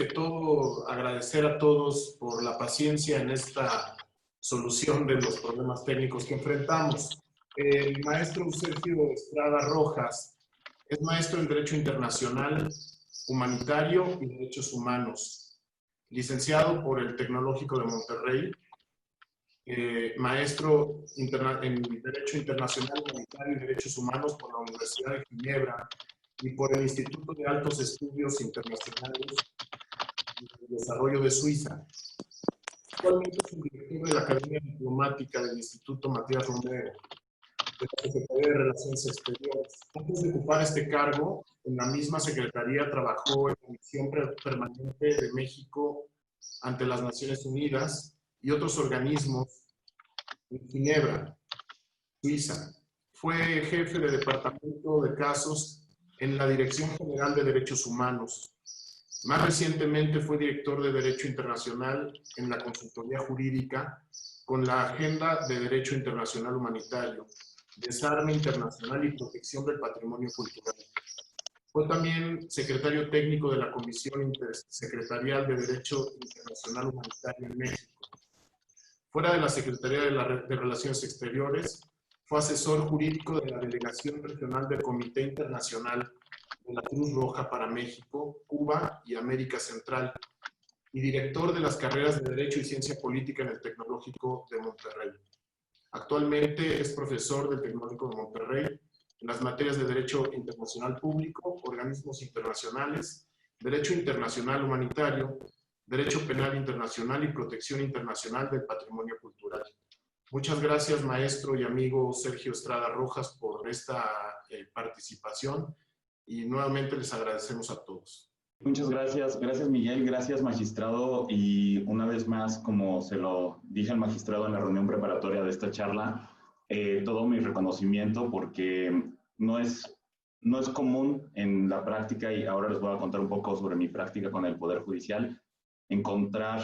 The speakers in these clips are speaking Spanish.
que todo, agradecer a todos por la paciencia en esta solución de los problemas técnicos que enfrentamos. El maestro Sergio Estrada Rojas es maestro en Derecho Internacional, Humanitario y Derechos Humanos, licenciado por el Tecnológico de Monterrey, maestro en Derecho Internacional, Humanitario y Derechos Humanos por la Universidad de Ginebra y por el Instituto de Altos Estudios Internacionales y Desarrollo de Suiza. Actualmente es el director de la Academia Diplomática del Instituto Matías Romero, de la Secretaría de Relaciones Exteriores. Antes de ocupar este cargo, en la misma secretaría trabajó en la Comisión Permanente de México ante las Naciones Unidas y otros organismos en Ginebra, Suiza. Fue jefe de departamento de casos en la Dirección General de Derechos Humanos. Más recientemente fue director de Derecho Internacional en la Consultoría Jurídica con la Agenda de Derecho Internacional Humanitario, Desarme Internacional y Protección del Patrimonio Cultural. Fue también secretario técnico de la Comisión Intersecretarial de Derecho Internacional Humanitario en México. Fuera de la Secretaría de Relaciones Exteriores, fue asesor jurídico de la Delegación Regional del Comité Internacional de la Cruz Roja para México, Cuba y América Central, y director de las carreras de Derecho y Ciencia Política en el Tecnológico de Monterrey. Actualmente es profesor del Tecnológico de Monterrey en las materias de Derecho Internacional Público, Organismos Internacionales, Derecho Internacional Humanitario, Derecho Penal Internacional y Protección Internacional del Patrimonio Cultural. Muchas gracias, maestro y amigo Sergio Estrada Rojas, por esta participación y nuevamente les agradecemos a todos. Muchas gracias. Gracias, Miguel. Gracias, magistrado. Y una vez más, como se lo dije al magistrado en la reunión preparatoria de esta charla, todo mi reconocimiento porque no es común en la práctica, y ahora les voy a contar un poco sobre mi práctica con el Poder Judicial, encontrar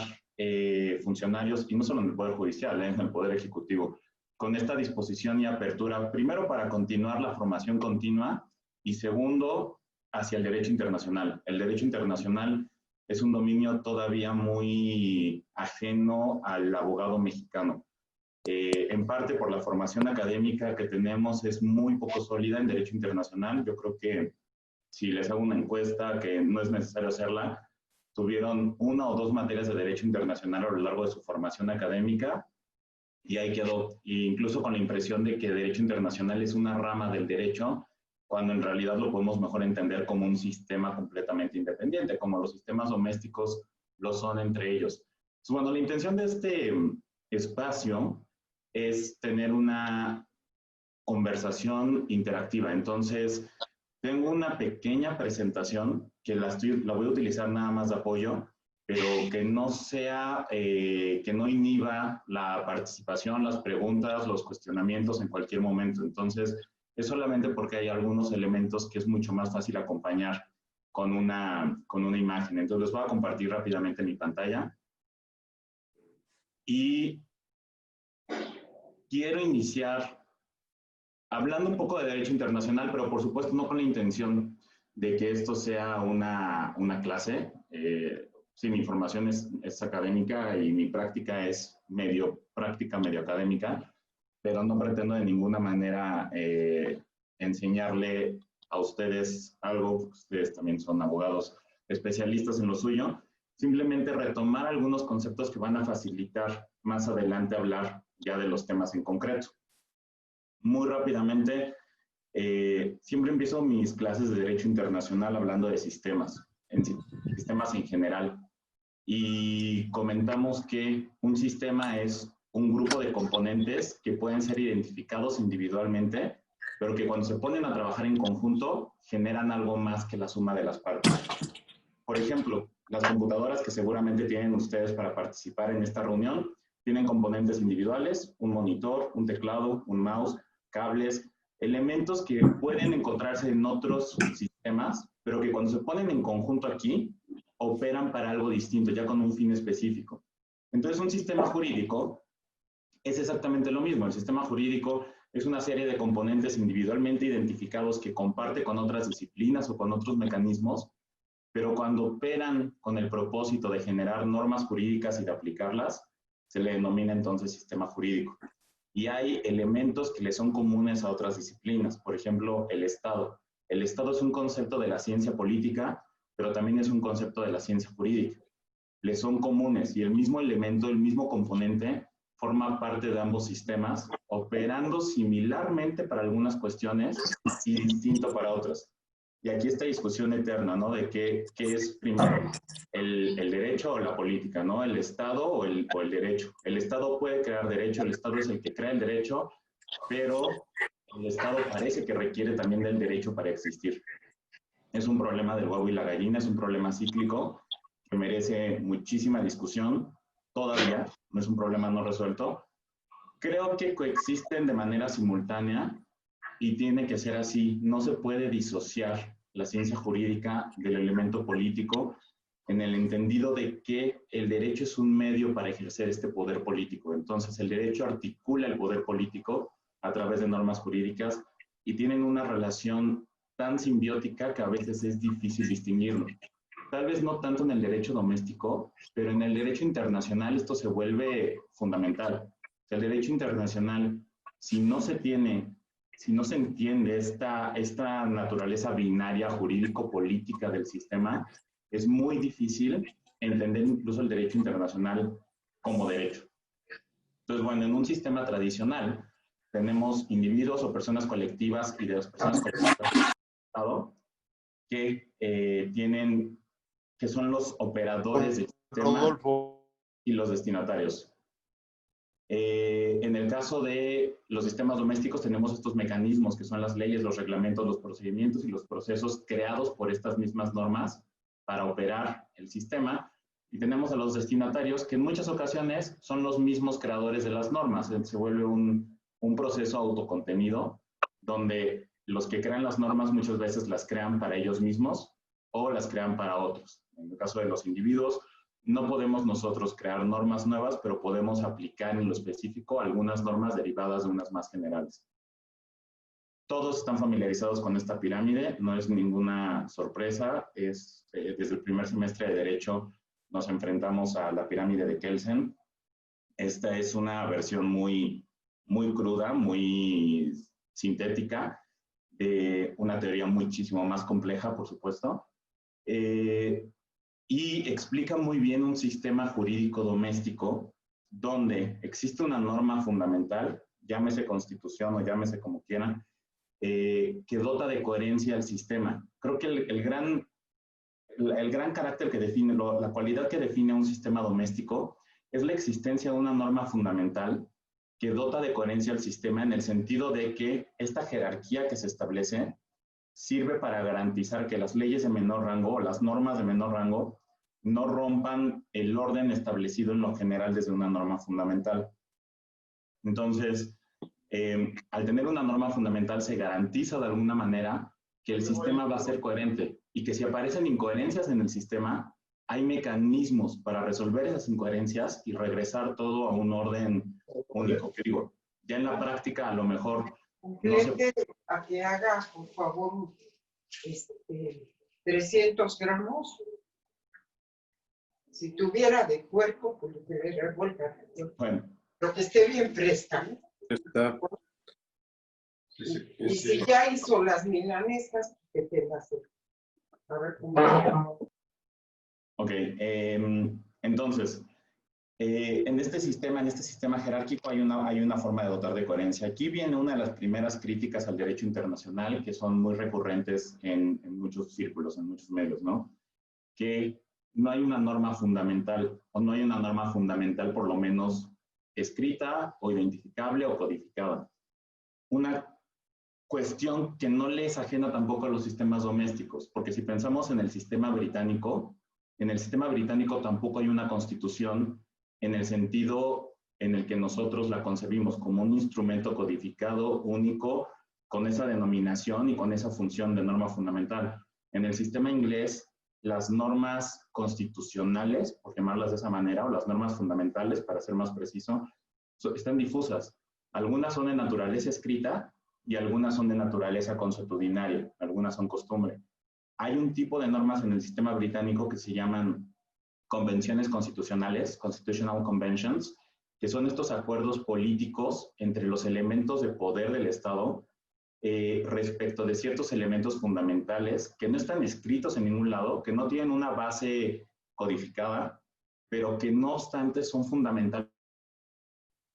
funcionarios, y no solo en el Poder Judicial, en el Poder Ejecutivo, con esta disposición y apertura, primero para continuar la formación continua y segundo, hacia el derecho internacional. El derecho internacional es un dominio todavía muy ajeno al abogado mexicano. En parte por la formación académica que tenemos es muy poco sólida en derecho internacional. Yo creo que si les hago una encuesta, que no es necesario hacerla, tuvieron 1 o 2 materias de derecho internacional a lo largo de su formación académica y ahí quedó, incluso con la impresión de que derecho internacional es una rama del derecho, cuando en realidad lo podemos mejor entender como un sistema completamente independiente, como los sistemas domésticos lo son entre ellos. Entonces, bueno, la intención de este espacio es tener una conversación interactiva. Entonces, tengo una pequeña presentación que la voy a utilizar nada más de apoyo, pero que no sea, que no inhiba la participación, las preguntas, los cuestionamientos en cualquier momento. Entonces, es solamente porque hay algunos elementos que es mucho más fácil acompañar con una imagen. Entonces, les voy a compartir rápidamente mi pantalla. Y quiero iniciar hablando un poco de derecho internacional, pero por supuesto no con la intención de que esto sea una clase. Sí, mi formación es académica y mi práctica es medio práctica, medio académica, pero no pretendo de ninguna manera enseñarle a ustedes algo, porque ustedes también son abogados especialistas en lo suyo. Simplemente retomar algunos conceptos que van a facilitar más adelante hablar ya de los temas en concreto. Muy rápidamente, siempre empiezo mis clases de Derecho Internacional hablando de sistemas en general. Y comentamos que un sistema es un grupo de componentes que pueden ser identificados individualmente, pero que cuando se ponen a trabajar en conjunto generan algo más que la suma de las partes. Por ejemplo, las computadoras que seguramente tienen ustedes para participar en esta reunión tienen componentes individuales, un monitor, un teclado, un mouse, cables, elementos que pueden encontrarse en otros sistemas, pero que cuando se ponen en conjunto aquí, operan para algo distinto, ya con un fin específico. Entonces, un sistema jurídico es exactamente lo mismo. El sistema jurídico es una serie de componentes individualmente identificados que comparte con otras disciplinas o con otros mecanismos, pero cuando operan con el propósito de generar normas jurídicas y de aplicarlas, se le denomina entonces sistema jurídico. Y hay elementos que le son comunes a otras disciplinas, por ejemplo, el Estado. El Estado es un concepto de la ciencia política, pero también es un concepto de la ciencia jurídica. Le son comunes y el mismo elemento, el mismo componente, forma parte de ambos sistemas, operando similarmente para algunas cuestiones y distinto para otras. Y aquí esta discusión eterna, ¿no? De qué es primero, el derecho o la política, ¿no? El Estado o el derecho. El Estado puede crear derecho, el Estado es el que crea el derecho, pero el Estado parece que requiere también del derecho para existir. Es un problema del huevo y la gallina, es un problema cíclico que merece muchísima discusión todavía, no es un problema no resuelto. Creo que coexisten de manera simultánea y tiene que ser así. No se puede disociar la ciencia jurídica del elemento político en el entendido de que el derecho es un medio para ejercer este poder político. Entonces, el derecho articula el poder político a través de normas jurídicas y tienen una relación tan simbiótica que a veces es difícil distinguirlo. Tal vez no tanto en el derecho doméstico, pero en el derecho internacional esto se vuelve fundamental. El derecho internacional, si no se entiende esta naturaleza binaria jurídico-política del sistema, es muy difícil entender incluso el derecho internacional como derecho. Entonces, bueno, en un sistema tradicional tenemos individuos o personas colectivas y de las personas colectivas del Estado que son los operadores del sistema y los destinatarios. En el caso de los sistemas domésticos tenemos estos mecanismos que son las leyes, los reglamentos, los procedimientos y los procesos creados por estas mismas normas para operar el sistema. Y tenemos a los destinatarios que en muchas ocasiones son los mismos creadores de las normas. Se vuelve un proceso autocontenido donde los que crean las normas muchas veces las crean para ellos mismos o las crean para otros. En el caso de los individuos, no podemos nosotros crear normas nuevas, pero podemos aplicar en lo específico algunas normas derivadas de unas más generales. Todos están familiarizados con esta pirámide, no es ninguna sorpresa, desde el primer semestre de Derecho nos enfrentamos a la pirámide de Kelsen. Esta es una versión muy cruda, muy sintética, de una teoría muchísimo más compleja, por supuesto, y explica muy bien un sistema jurídico doméstico donde existe una norma fundamental, llámese constitución o llámese como quieran, que dota de coherencia al sistema. Creo que el gran carácter que define, la cualidad que define un sistema doméstico es la existencia de una norma fundamental que dota de coherencia al sistema en el sentido de que esta jerarquía que se establece sirve para garantizar que las leyes de menor rango o las normas de menor rango no rompan el orden establecido en lo general desde una norma fundamental. Entonces, al tener una norma fundamental se garantiza de alguna manera que el sistema va a ser coherente y que si aparecen incoherencias en el sistema, hay mecanismos para resolver esas incoherencias y regresar todo a un orden único. Que digo, ya en la práctica a lo mejor a que haga, por favor, 300 gramos. Si tuviera de cuerpo, pues lo que le revuelva. Bueno. Pero que esté bien fresca. Está. Y si ya hizo las milanesas, que te las hace. A ver cómo. Ok, entonces, en este sistema jerárquico hay una forma de dotar de coherencia. Aquí viene una de las primeras críticas al derecho internacional que son muy recurrentes en muchos círculos, en muchos medios, ¿no? Que no hay una norma fundamental, o no hay una norma fundamental por lo menos escrita o identificable o codificada. Una cuestión que no le es ajena tampoco a los sistemas domésticos, porque si pensamos en el sistema británico tampoco hay una constitución en el sentido en el que nosotros la concebimos como un instrumento codificado único con esa denominación y con esa función de norma fundamental. En el sistema inglés, las normas constitucionales, por llamarlas de esa manera, o las normas fundamentales, para ser más preciso, están difusas. Algunas son de naturaleza escrita y algunas son de naturaleza consuetudinaria, algunas son costumbre. hay un tipo de normas en el sistema británico que se llaman convenciones constitucionales, constitutional conventions, que son estos acuerdos políticos entre los elementos de poder del Estado respecto de ciertos elementos fundamentales que no están escritos en ningún lado, que no tienen una base codificada, pero que no obstante son fundamentales.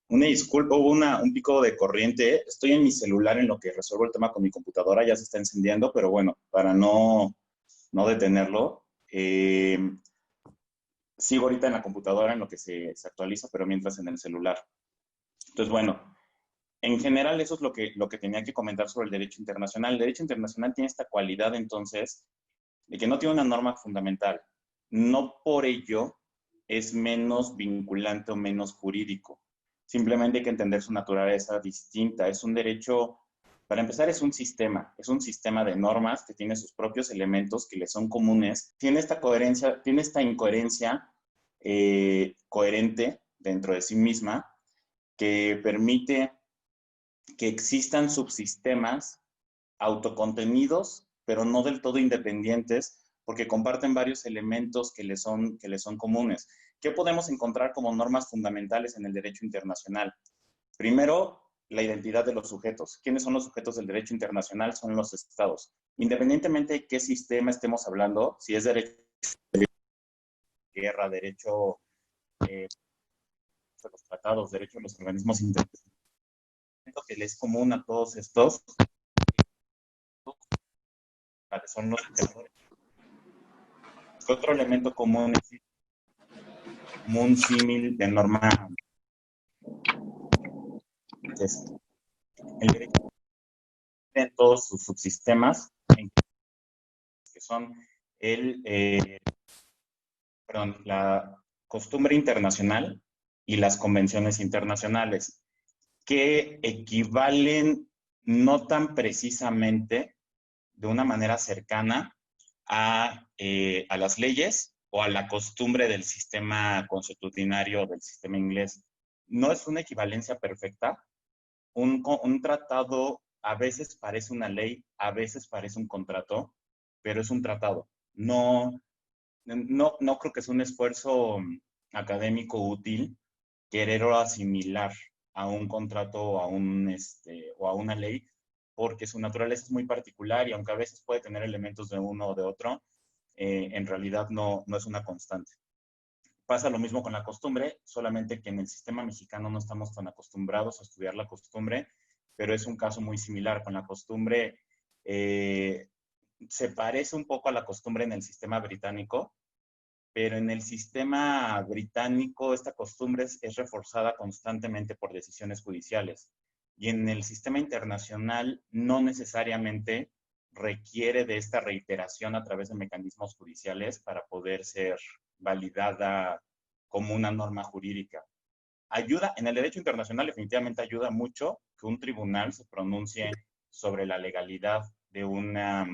Una disculpa, hubo un pico de corriente. Estoy en mi celular en lo que resuelvo el tema con mi computadora, ya se está encendiendo, pero bueno, para no detenerlo, sigo ahorita en la computadora en lo que se actualiza, pero mientras en el celular. Entonces, bueno, en general eso es lo que tenía que comentar sobre el derecho internacional. El derecho internacional tiene esta cualidad, entonces, de que no tiene una norma fundamental. No por ello es menos vinculante o menos jurídico. Simplemente hay que entender su naturaleza distinta. Es un derecho, para empezar, es un sistema de normas que tiene sus propios elementos que le son comunes. Tiene esta coherencia, tiene esta incoherencia coherente dentro de sí misma que permite que existan subsistemas autocontenidos, pero no del todo independientes, porque comparten varios elementos que les son comunes. ¿Qué podemos encontrar como normas fundamentales en el derecho internacional? Primero, la identidad de los sujetos. ¿Quiénes son los sujetos del derecho internacional? Son los estados. Independientemente de qué sistema estemos hablando, si es derecho de guerra, derecho de los tratados, derecho de los organismos internacionales, que les es común a todos estos son los sujetos. Otro elemento común es como un símil de norma. Es el derecho de todos sus subsistemas, que son la costumbre internacional y las convenciones internacionales, que equivalen no tan precisamente de una manera cercana a las leyes o a la costumbre del sistema consuetudinario del sistema inglés. No es una equivalencia perfecta. Un tratado a veces parece una ley, a veces parece un contrato, pero es un tratado. No creo que es un esfuerzo académico útil quererlo asimilar a un contrato o a una ley, porque su naturaleza es muy particular y aunque a veces puede tener elementos de uno o de otro, en realidad no es una constante. Pasa lo mismo con la costumbre, solamente que en el sistema mexicano no estamos tan acostumbrados a estudiar la costumbre, pero es un caso muy similar. Con la costumbre se parece un poco a la costumbre en el sistema británico, pero en el sistema británico esta costumbre es reforzada constantemente por decisiones judiciales. Y en el sistema internacional no necesariamente requiere de esta reiteración a través de mecanismos judiciales para poder ser validada como una norma jurídica. Ayuda, en el derecho internacional definitivamente ayuda mucho que un tribunal se pronuncie sobre la legalidad de una,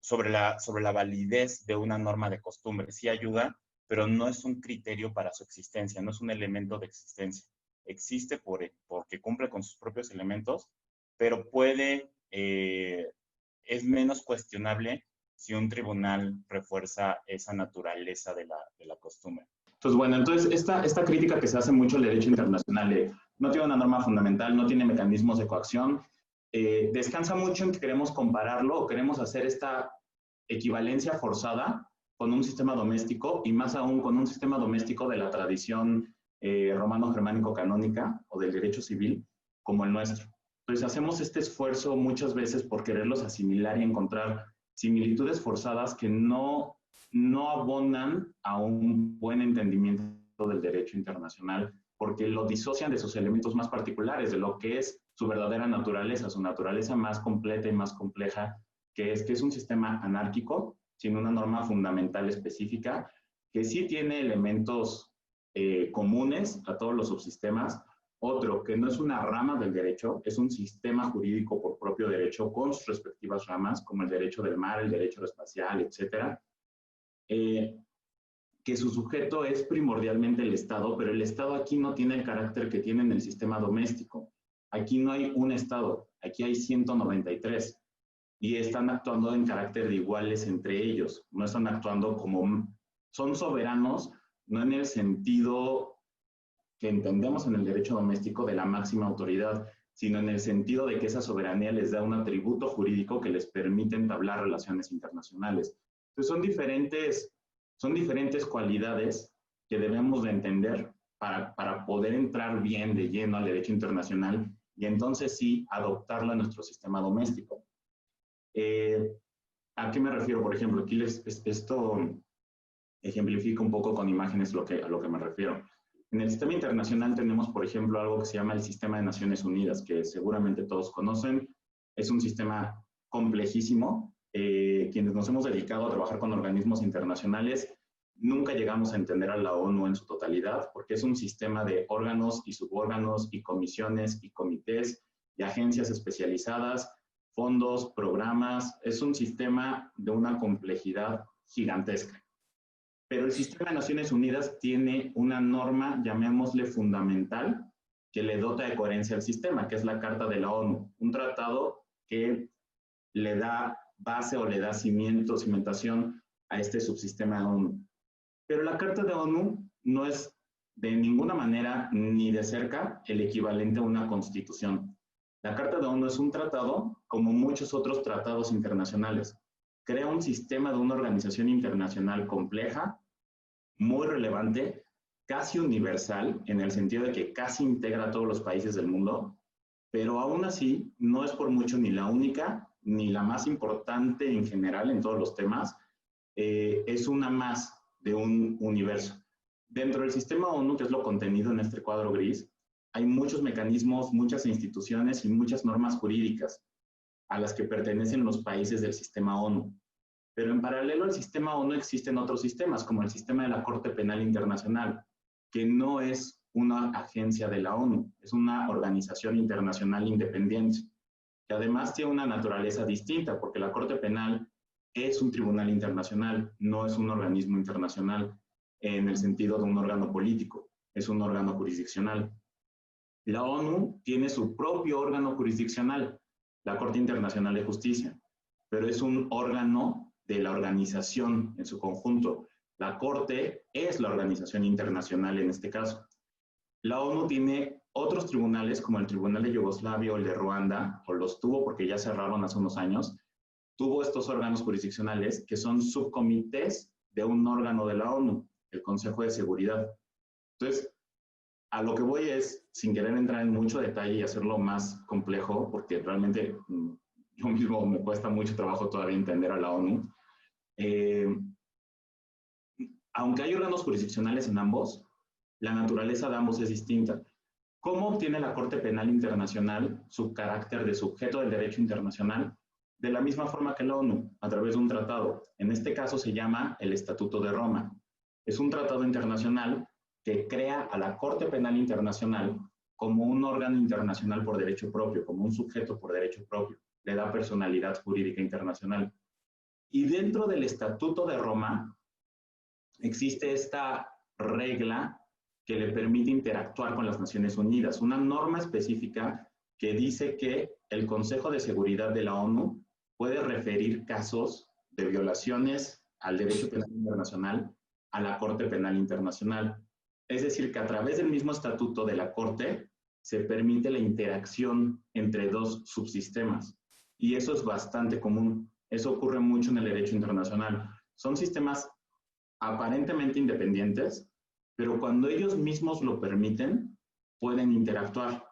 sobre la validez de una norma de costumbre. Sí ayuda, pero no es un criterio para su existencia, no es un elemento de existencia. Existe porque cumple con sus propios elementos, pero es menos cuestionable si un tribunal refuerza esa naturaleza de la costumbre. Entonces, bueno, esta crítica que se hace mucho al derecho internacional, no tiene una norma fundamental, no tiene mecanismos de coacción, descansa mucho en que queremos compararlo o queremos hacer esta equivalencia forzada con un sistema doméstico y más aún con un sistema doméstico de la tradición romano-germánico-canónica o del derecho civil como el nuestro. Entonces hacemos este esfuerzo muchas veces por quererlos asimilar y encontrar similitudes forzadas que no abonan a un buen entendimiento del derecho internacional porque lo disocian de sus elementos más particulares, de lo que es su verdadera naturaleza, su naturaleza más completa y más compleja, que es un sistema anárquico, sin una norma fundamental específica, que sí tiene elementos comunes a todos los subsistemas. Otro, que no es una rama del derecho, es un sistema jurídico por propio derecho con sus respectivas ramas, como el derecho del mar, el derecho espacial, etc. Que su sujeto es primordialmente el Estado, pero el Estado aquí no tiene el carácter que tiene en el sistema doméstico. Aquí no hay un Estado, aquí hay 193. y están actuando en carácter de iguales entre ellos, no están actuando como, son soberanos, no en el sentido que entendemos en el derecho doméstico de la máxima autoridad, sino en el sentido de que esa soberanía les da un atributo jurídico que les permite entablar relaciones internacionales. Entonces son diferentes cualidades que debemos de entender para poder entrar bien de lleno al derecho internacional y entonces sí adoptarlo a nuestro sistema doméstico. ¿A qué me refiero? Por ejemplo, aquí esto ejemplifica un poco con imágenes a lo que me refiero. En el sistema internacional tenemos, por ejemplo, algo que se llama el Sistema de Naciones Unidas, que seguramente todos conocen. Es un sistema complejísimo. Quienes nos hemos dedicado a trabajar con organismos internacionales, nunca llegamos a entender a la ONU en su totalidad, porque es un sistema de órganos y subórganos y comisiones y comités y agencias especializadas, fondos, programas. Es un sistema de una complejidad gigantesca. Pero el Sistema de Naciones Unidas tiene una norma, llamémosle fundamental, que le dota de coherencia al sistema, que es la Carta de la ONU, un tratado que le da base o le da cimentación a este subsistema de ONU. Pero la Carta de ONU no es de ninguna manera ni de cerca el equivalente a una constitución. La Carta de ONU es un tratado como muchos otros tratados internacionales. Crea un sistema de una organización internacional compleja, muy relevante, casi universal, en el sentido de que casi integra a todos los países del mundo, pero aún así no es por mucho ni la única, ni la más importante en general en todos los temas, es una más de un universo. Dentro del sistema ONU, que es lo contenido en este cuadro gris, hay muchos mecanismos, muchas instituciones y muchas normas jurídicas a las que pertenecen los países del sistema ONU. Pero en paralelo al sistema ONU existen otros sistemas, como el sistema de la Corte Penal Internacional, que no es una agencia de la ONU, es una organización internacional independiente, que además tiene una naturaleza distinta, porque la Corte Penal es un tribunal internacional, no es un organismo internacional en el sentido de un órgano político, es un órgano jurisdiccional. La ONU tiene su propio órgano jurisdiccional, la Corte Internacional de Justicia, pero es un órgano de la organización en su conjunto. La Corte es la organización internacional en este caso. La ONU tiene otros tribunales, como el Tribunal de Yugoslavia o el de Ruanda, o los tuvo porque ya cerraron hace unos años, tuvo estos órganos jurisdiccionales que son subcomités de un órgano de la ONU, el Consejo de Seguridad. Entonces, a lo que voy es, sin querer entrar en mucho detalle y hacerlo más complejo, porque realmente yo mismo me cuesta mucho trabajo todavía entender a la ONU. Aunque hay órganos jurisdiccionales en ambos, la naturaleza de ambos es distinta. ¿Cómo obtiene la Corte Penal Internacional su carácter de sujeto del derecho internacional? De la misma forma que la ONU, a través de un tratado. En este caso se llama el Estatuto de Roma. Es un tratado internacional que crea a la Corte Penal Internacional como un órgano internacional por derecho propio, como un sujeto por derecho propio. Le da personalidad jurídica internacional. Y dentro del Estatuto de Roma existe esta regla que le permite interactuar con las Naciones Unidas, una norma específica que dice que el Consejo de Seguridad de la ONU puede referir casos de violaciones al derecho penal internacional a la Corte Penal Internacional. Es decir, que a través del mismo estatuto de la Corte se permite la interacción entre dos subsistemas. Y eso es bastante común. Eso ocurre mucho en el derecho internacional. Son sistemas aparentemente independientes, pero cuando ellos mismos lo permiten, pueden interactuar.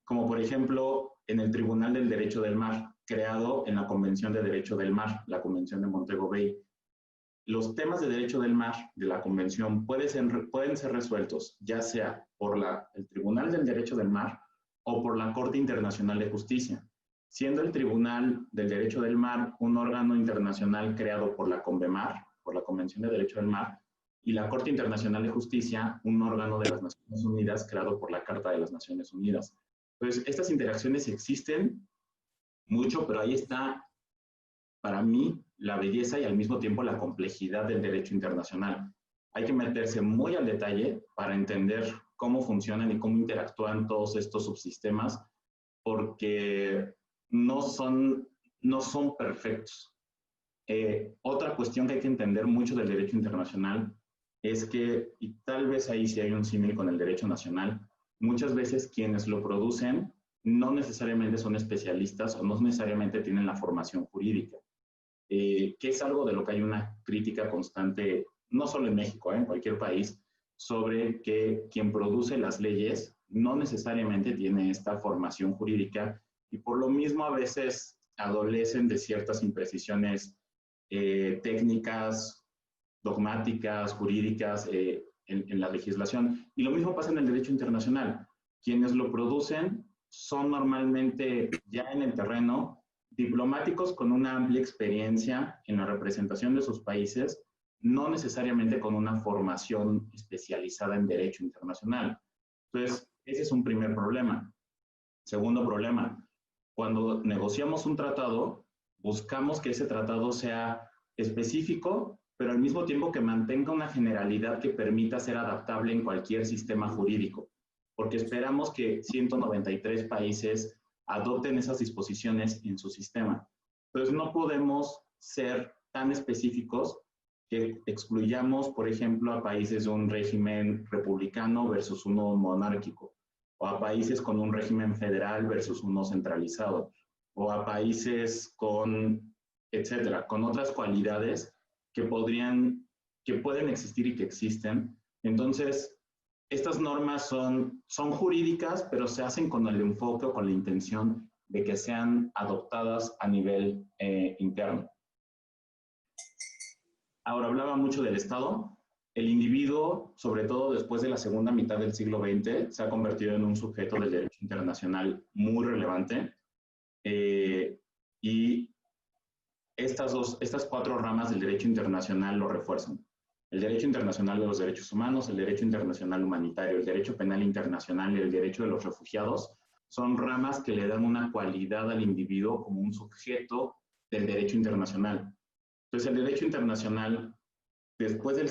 Como por ejemplo, en el Tribunal del Derecho del Mar, creado en la Convención de Derecho del Mar, la Convención de Montego Bay. Los temas de derecho del mar de la Convención pueden ser resueltos ya sea por el Tribunal del Derecho del Mar o por la Corte Internacional de Justicia, siendo el Tribunal del Derecho del Mar un órgano internacional creado por la CONVEMAR, por la Convención de Derecho del Mar, y la Corte Internacional de Justicia, un órgano de las Naciones Unidas creado por la Carta de las Naciones Unidas. Entonces, estas interacciones existen mucho, pero ahí está, para mí, la belleza y al mismo tiempo la complejidad del derecho internacional. Hay que meterse muy al detalle para entender cómo funcionan y cómo interactúan todos estos subsistemas, porque no son no son perfectos. Otra cuestión que hay que entender mucho del derecho internacional es que, y tal vez ahí sí hay un símil con el derecho nacional, muchas veces quienes lo producen no necesariamente son especialistas o no necesariamente tienen la formación jurídica, que es algo de lo que hay una crítica constante, no solo en México, en cualquier país, sobre que quien produce las leyes no necesariamente tiene esta formación jurídica y por lo mismo a veces adolecen de ciertas imprecisiones técnicas, dogmáticas, jurídicas en la legislación. Y lo mismo pasa en el derecho internacional. Quienes lo producen son normalmente ya en el terreno diplomáticos con una amplia experiencia en la representación de sus países, no necesariamente con una formación especializada en derecho internacional. Entonces, ese es un primer problema. Segundo problema, cuando negociamos un tratado, buscamos que ese tratado sea específico, pero al mismo tiempo que mantenga una generalidad que permita ser adaptable en cualquier sistema jurídico, porque esperamos que 193 países adopten esas disposiciones en su sistema. Entonces, no podemos ser tan específicos que excluyamos, por ejemplo, a países de un régimen republicano versus uno monárquico, o a países con un régimen federal versus uno centralizado, o a países con, etcétera, con otras cualidades que pueden existir y que existen. Entonces, estas normas son jurídicas, pero se hacen con el enfoque o con la intención de que sean adoptadas a nivel interno. Ahora, hablaba mucho del Estado. El individuo, sobre todo después de la segunda mitad del siglo XX, se ha convertido en un sujeto del derecho internacional muy relevante. Y estas cuatro ramas del derecho internacional lo refuerzan. El derecho internacional de los derechos humanos, el derecho internacional humanitario, el derecho penal internacional y el derecho de los refugiados son ramas que le dan una cualidad al individuo como un sujeto del derecho internacional. Entonces, el derecho internacional, después de la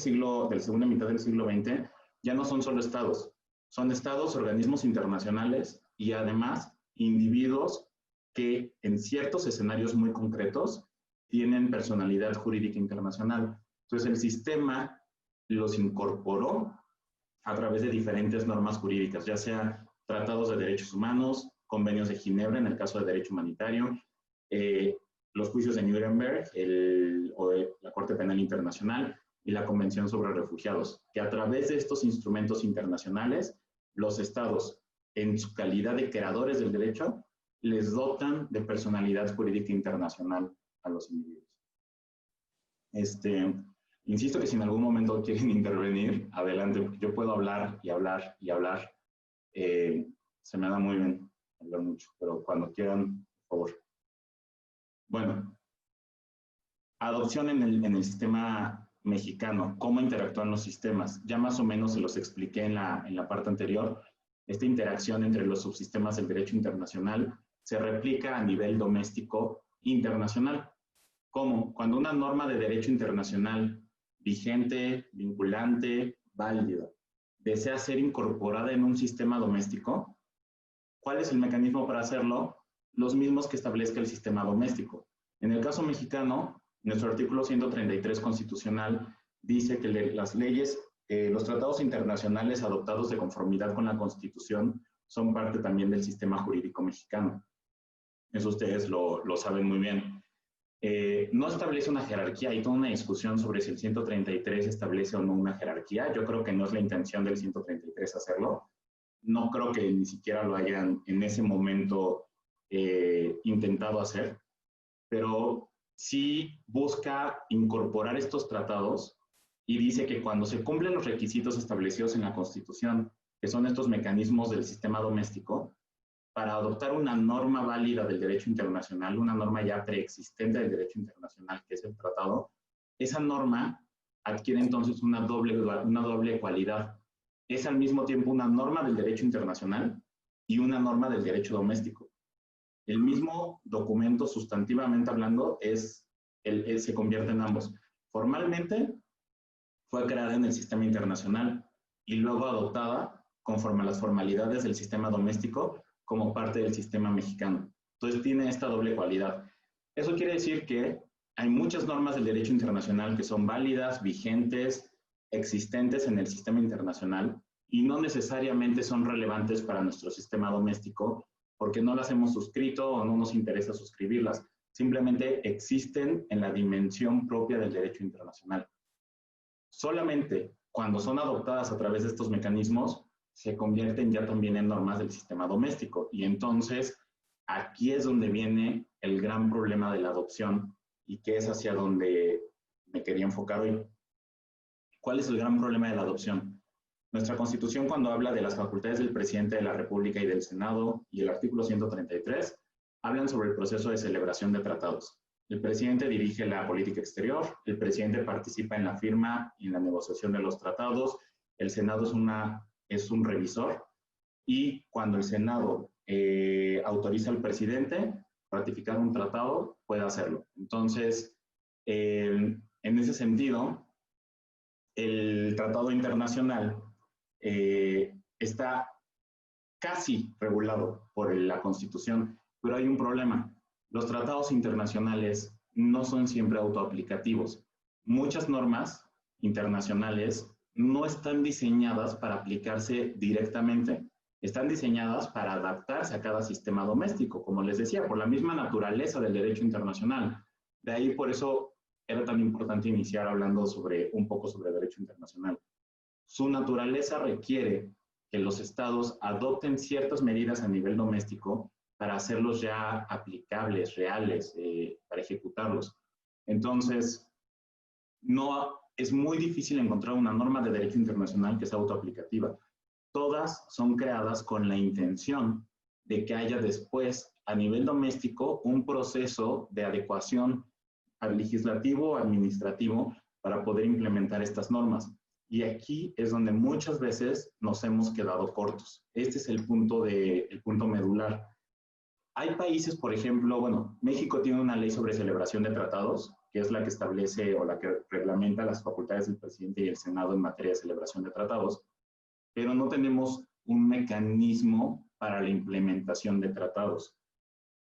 segunda mitad del siglo XX, ya no son solo estados. Son estados, organismos internacionales y además individuos que en ciertos escenarios muy concretos tienen personalidad jurídica internacional. Entonces, el sistema los incorporó a través de diferentes normas jurídicas, ya sea tratados de derechos humanos, convenios de Ginebra en el caso de derecho humanitario, los juicios de Nuremberg, la Corte Penal Internacional y la Convención sobre Refugiados, que a través de estos instrumentos internacionales, los estados, en su calidad de creadores del derecho, les dotan de personalidad jurídica internacional a los individuos. Insisto que si en algún momento quieren intervenir, adelante, porque yo puedo hablar y hablar y hablar. Se me da muy bien hablar mucho, pero cuando quieran, por favor. Bueno, adopción en el sistema mexicano, cómo interactúan los sistemas. Ya más o menos se los expliqué en la parte anterior. Esta interacción entre los subsistemas del derecho internacional se replica a nivel doméstico internacional. ¿Cómo? Cuando una norma de derecho internacional vigente, vinculante, válida, desea ser incorporada en un sistema doméstico, ¿cuál es el mecanismo para hacerlo? Los mismos que establezca el sistema doméstico. En el caso mexicano, nuestro artículo 133 constitucional dice que las leyes, los tratados internacionales adoptados de conformidad con la Constitución son parte también del sistema jurídico mexicano. Eso ustedes lo saben muy bien. No establece una jerarquía, hay toda una discusión sobre si el 133 establece o no una jerarquía. Yo creo que no es la intención del 133 hacerlo. No creo que ni siquiera lo hayan en ese momento intentado hacer, pero sí busca incorporar estos tratados y dice que cuando se cumplen los requisitos establecidos en la Constitución, que son estos mecanismos del sistema doméstico, para adoptar una norma válida del derecho internacional, una norma ya preexistente del derecho internacional, que es el tratado, esa norma adquiere entonces una doble cualidad. Es al mismo tiempo una norma del derecho internacional y una norma del derecho doméstico. El mismo documento, sustantivamente hablando, se convierte en ambos. Formalmente fue creada en el sistema internacional y luego adoptada conforme a las formalidades del sistema doméstico como parte del sistema mexicano. Entonces tiene esta doble cualidad. Eso quiere decir que hay muchas normas del derecho internacional que son válidas, vigentes, existentes en el sistema internacional y no necesariamente son relevantes para nuestro sistema doméstico porque no las hemos suscrito o no nos interesa suscribirlas. Simplemente existen en la dimensión propia del derecho internacional. Solamente cuando son adoptadas a través de estos mecanismos se convierten ya también en normas del sistema doméstico. Y entonces aquí es donde viene el gran problema de la adopción y que es hacia donde me quería enfocar hoy. ¿Cuál es el gran problema de la adopción? Nuestra Constitución, cuando habla de las facultades del presidente de la República y del Senado, y el artículo 133, hablan sobre el proceso de celebración de tratados. El presidente dirige la política exterior, el presidente participa en la firma y en la negociación de los tratados, el Senado es un revisor, y cuando el Senado autoriza al presidente ratificar un tratado, puede hacerlo. Entonces, en ese sentido, el tratado internacional está casi regulado por la Constitución, pero hay un problema. Los tratados internacionales no son siempre autoaplicativos. Muchas normas internacionales no están diseñadas para aplicarse directamente. Están diseñadas para adaptarse a cada sistema doméstico, como les decía, por la misma naturaleza del derecho internacional. De ahí, por eso, era tan importante iniciar hablando un poco sobre derecho internacional. Su naturaleza requiere que los estados adopten ciertas medidas a nivel doméstico para hacerlos ya aplicables, reales, para ejecutarlos. Entonces, es muy difícil encontrar una norma de derecho internacional que sea autoaplicativa. Todas son creadas con la intención de que haya después, a nivel doméstico, un proceso de adecuación al legislativo, administrativo, para poder implementar estas normas. Y aquí es donde muchas veces nos hemos quedado cortos. Este es el punto medular. Hay países, por ejemplo, bueno, México tiene una ley sobre celebración de tratados, que es la que establece o la que reglamenta las facultades del presidente y el Senado en materia de celebración de tratados, pero no tenemos un mecanismo para la implementación de tratados.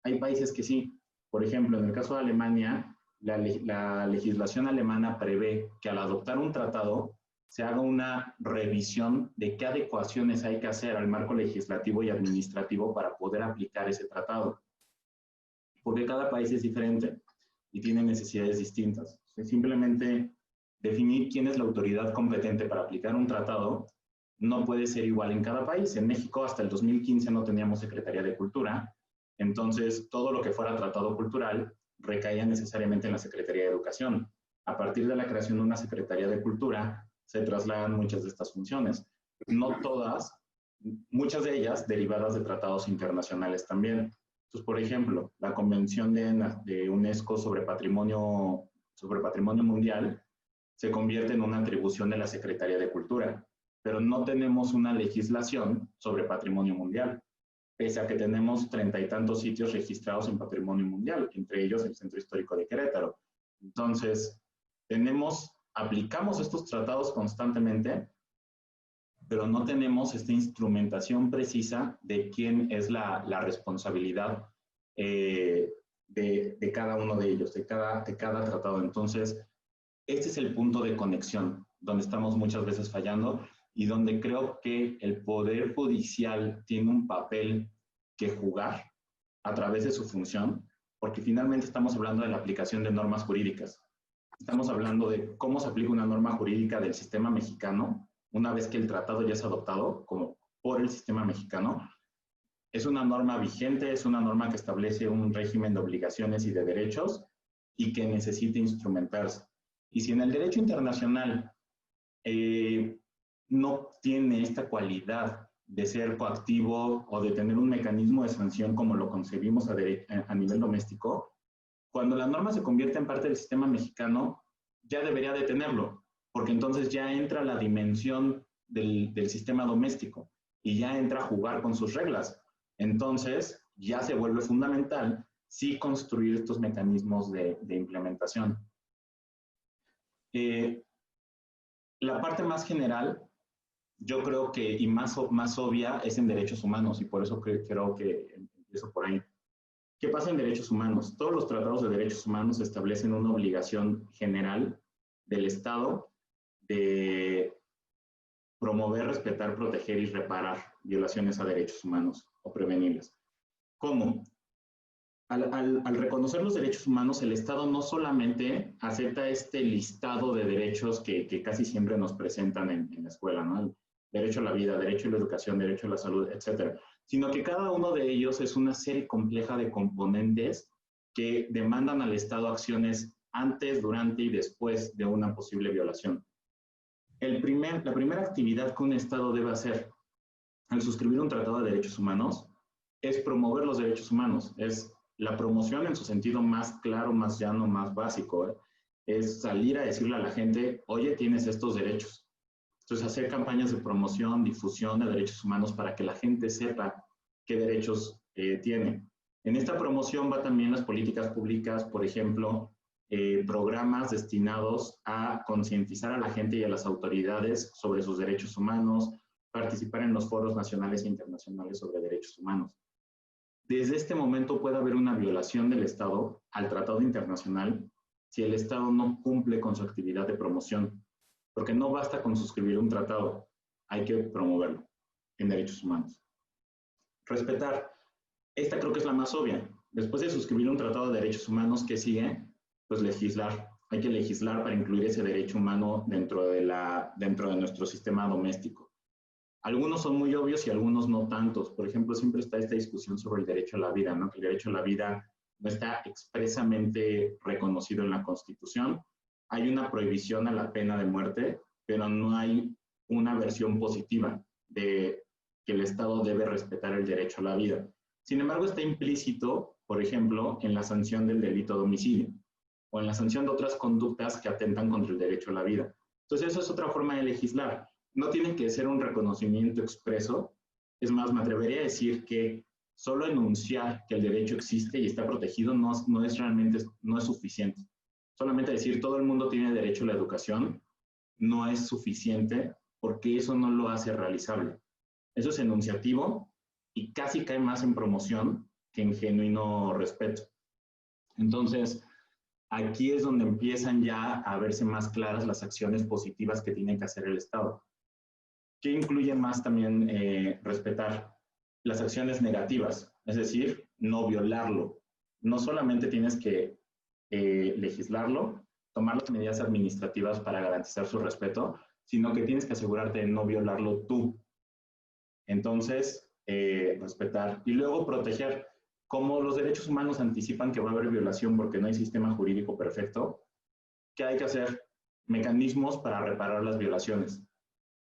Hay países que sí. Por ejemplo, en el caso de Alemania, la legislación alemana prevé que al adoptar un tratado se haga una revisión de qué adecuaciones hay que hacer al marco legislativo y administrativo para poder aplicar ese tratado. Porque cada país es diferente y tiene necesidades distintas. Simplemente definir quién es la autoridad competente para aplicar un tratado no puede ser igual en cada país. En México hasta el 2015 no teníamos Secretaría de Cultura, entonces todo lo que fuera tratado cultural recaía necesariamente en la Secretaría de Educación. A partir de la creación de una Secretaría de Cultura, se trasladan muchas de estas funciones. No todas, muchas de ellas derivadas de tratados internacionales también. Entonces, por ejemplo, la Convención de UNESCO sobre Patrimonio Mundial se convierte en una atribución de la Secretaría de Cultura, pero no tenemos una legislación sobre patrimonio mundial, pese a que tenemos 30 y tantos sitios registrados en patrimonio mundial, entre ellos el Centro Histórico de Querétaro. Entonces, aplicamos estos tratados constantemente, pero no tenemos esta instrumentación precisa de quién es la responsabilidad de cada uno de ellos, de cada tratado. Entonces, este es el punto de conexión, donde estamos muchas veces fallando y donde creo que el Poder Judicial tiene un papel que jugar a través de su función, porque finalmente estamos hablando de la aplicación de normas jurídicas. Estamos hablando de cómo se aplica una norma jurídica del sistema mexicano una vez que el tratado ya es adoptado como por el sistema mexicano. Es una norma vigente, es una norma que establece un régimen de obligaciones y de derechos y que necesita instrumentarse. Y si en el derecho internacional no tiene esta cualidad de ser coactivo o de tener un mecanismo de sanción como lo concebimos a nivel doméstico, cuando la norma se convierte en parte del sistema mexicano, ya debería de tenerlo, porque entonces ya entra la dimensión del sistema doméstico y ya entra a jugar con sus reglas. Entonces, ya se vuelve fundamental sí construir estos mecanismos de implementación. La parte más general, yo creo que, y más obvia, es en derechos humanos, y por eso creo que empiezo por ahí. ¿Qué pasa en derechos humanos? Todos los tratados de derechos humanos establecen una obligación general del Estado de promover, respetar, proteger y reparar violaciones a derechos humanos o prevenirlas. ¿Cómo? Al reconocer los derechos humanos, el Estado no solamente acepta este listado de derechos que casi siempre nos presentan en la escuela, ¿no? El derecho a la vida, derecho a la educación, derecho a la salud, etcétera, sino que cada uno de ellos es una serie compleja de componentes que demandan al Estado acciones antes, durante y después de una posible violación. La primera actividad que un Estado debe hacer al suscribir un tratado de derechos humanos es promover los derechos humanos, es la promoción en su sentido más claro, más llano, más básico, es salir a decirle a la gente, oye, tienes estos derechos. Entonces, hacer campañas de promoción, difusión de derechos humanos para que la gente sepa qué derechos tiene. En esta promoción va también las políticas públicas, por ejemplo, programas destinados a concientizar a la gente y a las autoridades sobre sus derechos humanos, participar en los foros nacionales e internacionales sobre derechos humanos. Desde este momento puede haber una violación del Estado al tratado internacional si el Estado no cumple con su actividad de promoción, porque no basta con suscribir un tratado, hay que promoverlo en derechos humanos. Respetar, esta creo que es la más obvia. Después de suscribir un tratado de derechos humanos, ¿qué sigue? Pues legislar. Hay que legislar para incluir ese derecho humano dentro de nuestro sistema doméstico. Algunos son muy obvios y algunos no tantos. Por ejemplo, siempre está esta discusión sobre el derecho a la vida, ¿no? Que el derecho a la vida no está expresamente reconocido en la Constitución. Hay una prohibición a la pena de muerte, pero no hay una versión positiva de que el Estado debe respetar el derecho a la vida. Sin embargo, está implícito, por ejemplo, en la sanción del delito de homicidio o en la sanción de otras conductas que atentan contra el derecho a la vida. Entonces, eso es otra forma de legislar. No tiene que ser un reconocimiento expreso. Es más, me atrevería a decir que solo enunciar que el derecho existe y está protegido no es suficiente. Solamente decir todo el mundo tiene derecho a la educación no es suficiente porque eso no lo hace realizable. Eso es enunciativo y casi cae más en promoción que en genuino respeto. Entonces, aquí es donde empiezan ya a verse más claras las acciones positivas que tiene que hacer el Estado. ¿Qué incluye más también respetar? Las acciones negativas, es decir, no violarlo. No solamente tienes que legislarlo, tomar las medidas administrativas para garantizar su respeto, sino que tienes que asegurarte de no violarlo tú. Entonces, respetar. Y luego proteger. Como los derechos humanos anticipan que va a haber violación porque no hay sistema jurídico perfecto, ¿qué hay que hacer? Mecanismos para reparar las violaciones.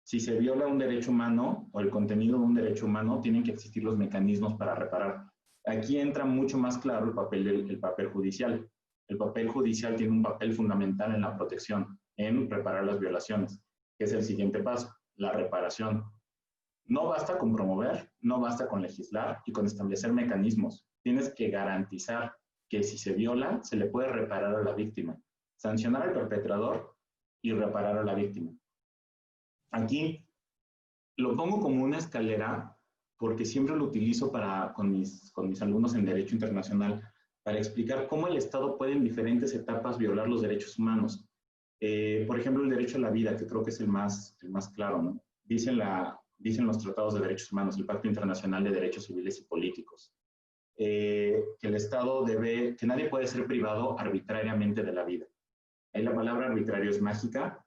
Si se viola un derecho humano o el contenido de un derecho humano, tienen que existir los mecanismos para reparar. Aquí entra mucho más claro el papel judicial. El papel judicial tiene un papel fundamental en la protección, en reparar las violaciones, que es el siguiente paso, la reparación. No basta con promover, no basta con legislar y con establecer mecanismos. Tienes que garantizar que si se viola, se le puede reparar a la víctima, sancionar al perpetrador y reparar a la víctima. Aquí lo pongo como una escalera porque siempre lo utilizo con mis alumnos en Derecho Internacional para explicar cómo el Estado puede en diferentes etapas violar los derechos humanos. Por ejemplo, el derecho a la vida, que creo que es el más claro, ¿no? Dicen los tratados de derechos humanos, el Pacto Internacional de Derechos Civiles y Políticos, que el Estado que nadie puede ser privado arbitrariamente de la vida. Ahí la palabra arbitrario es mágica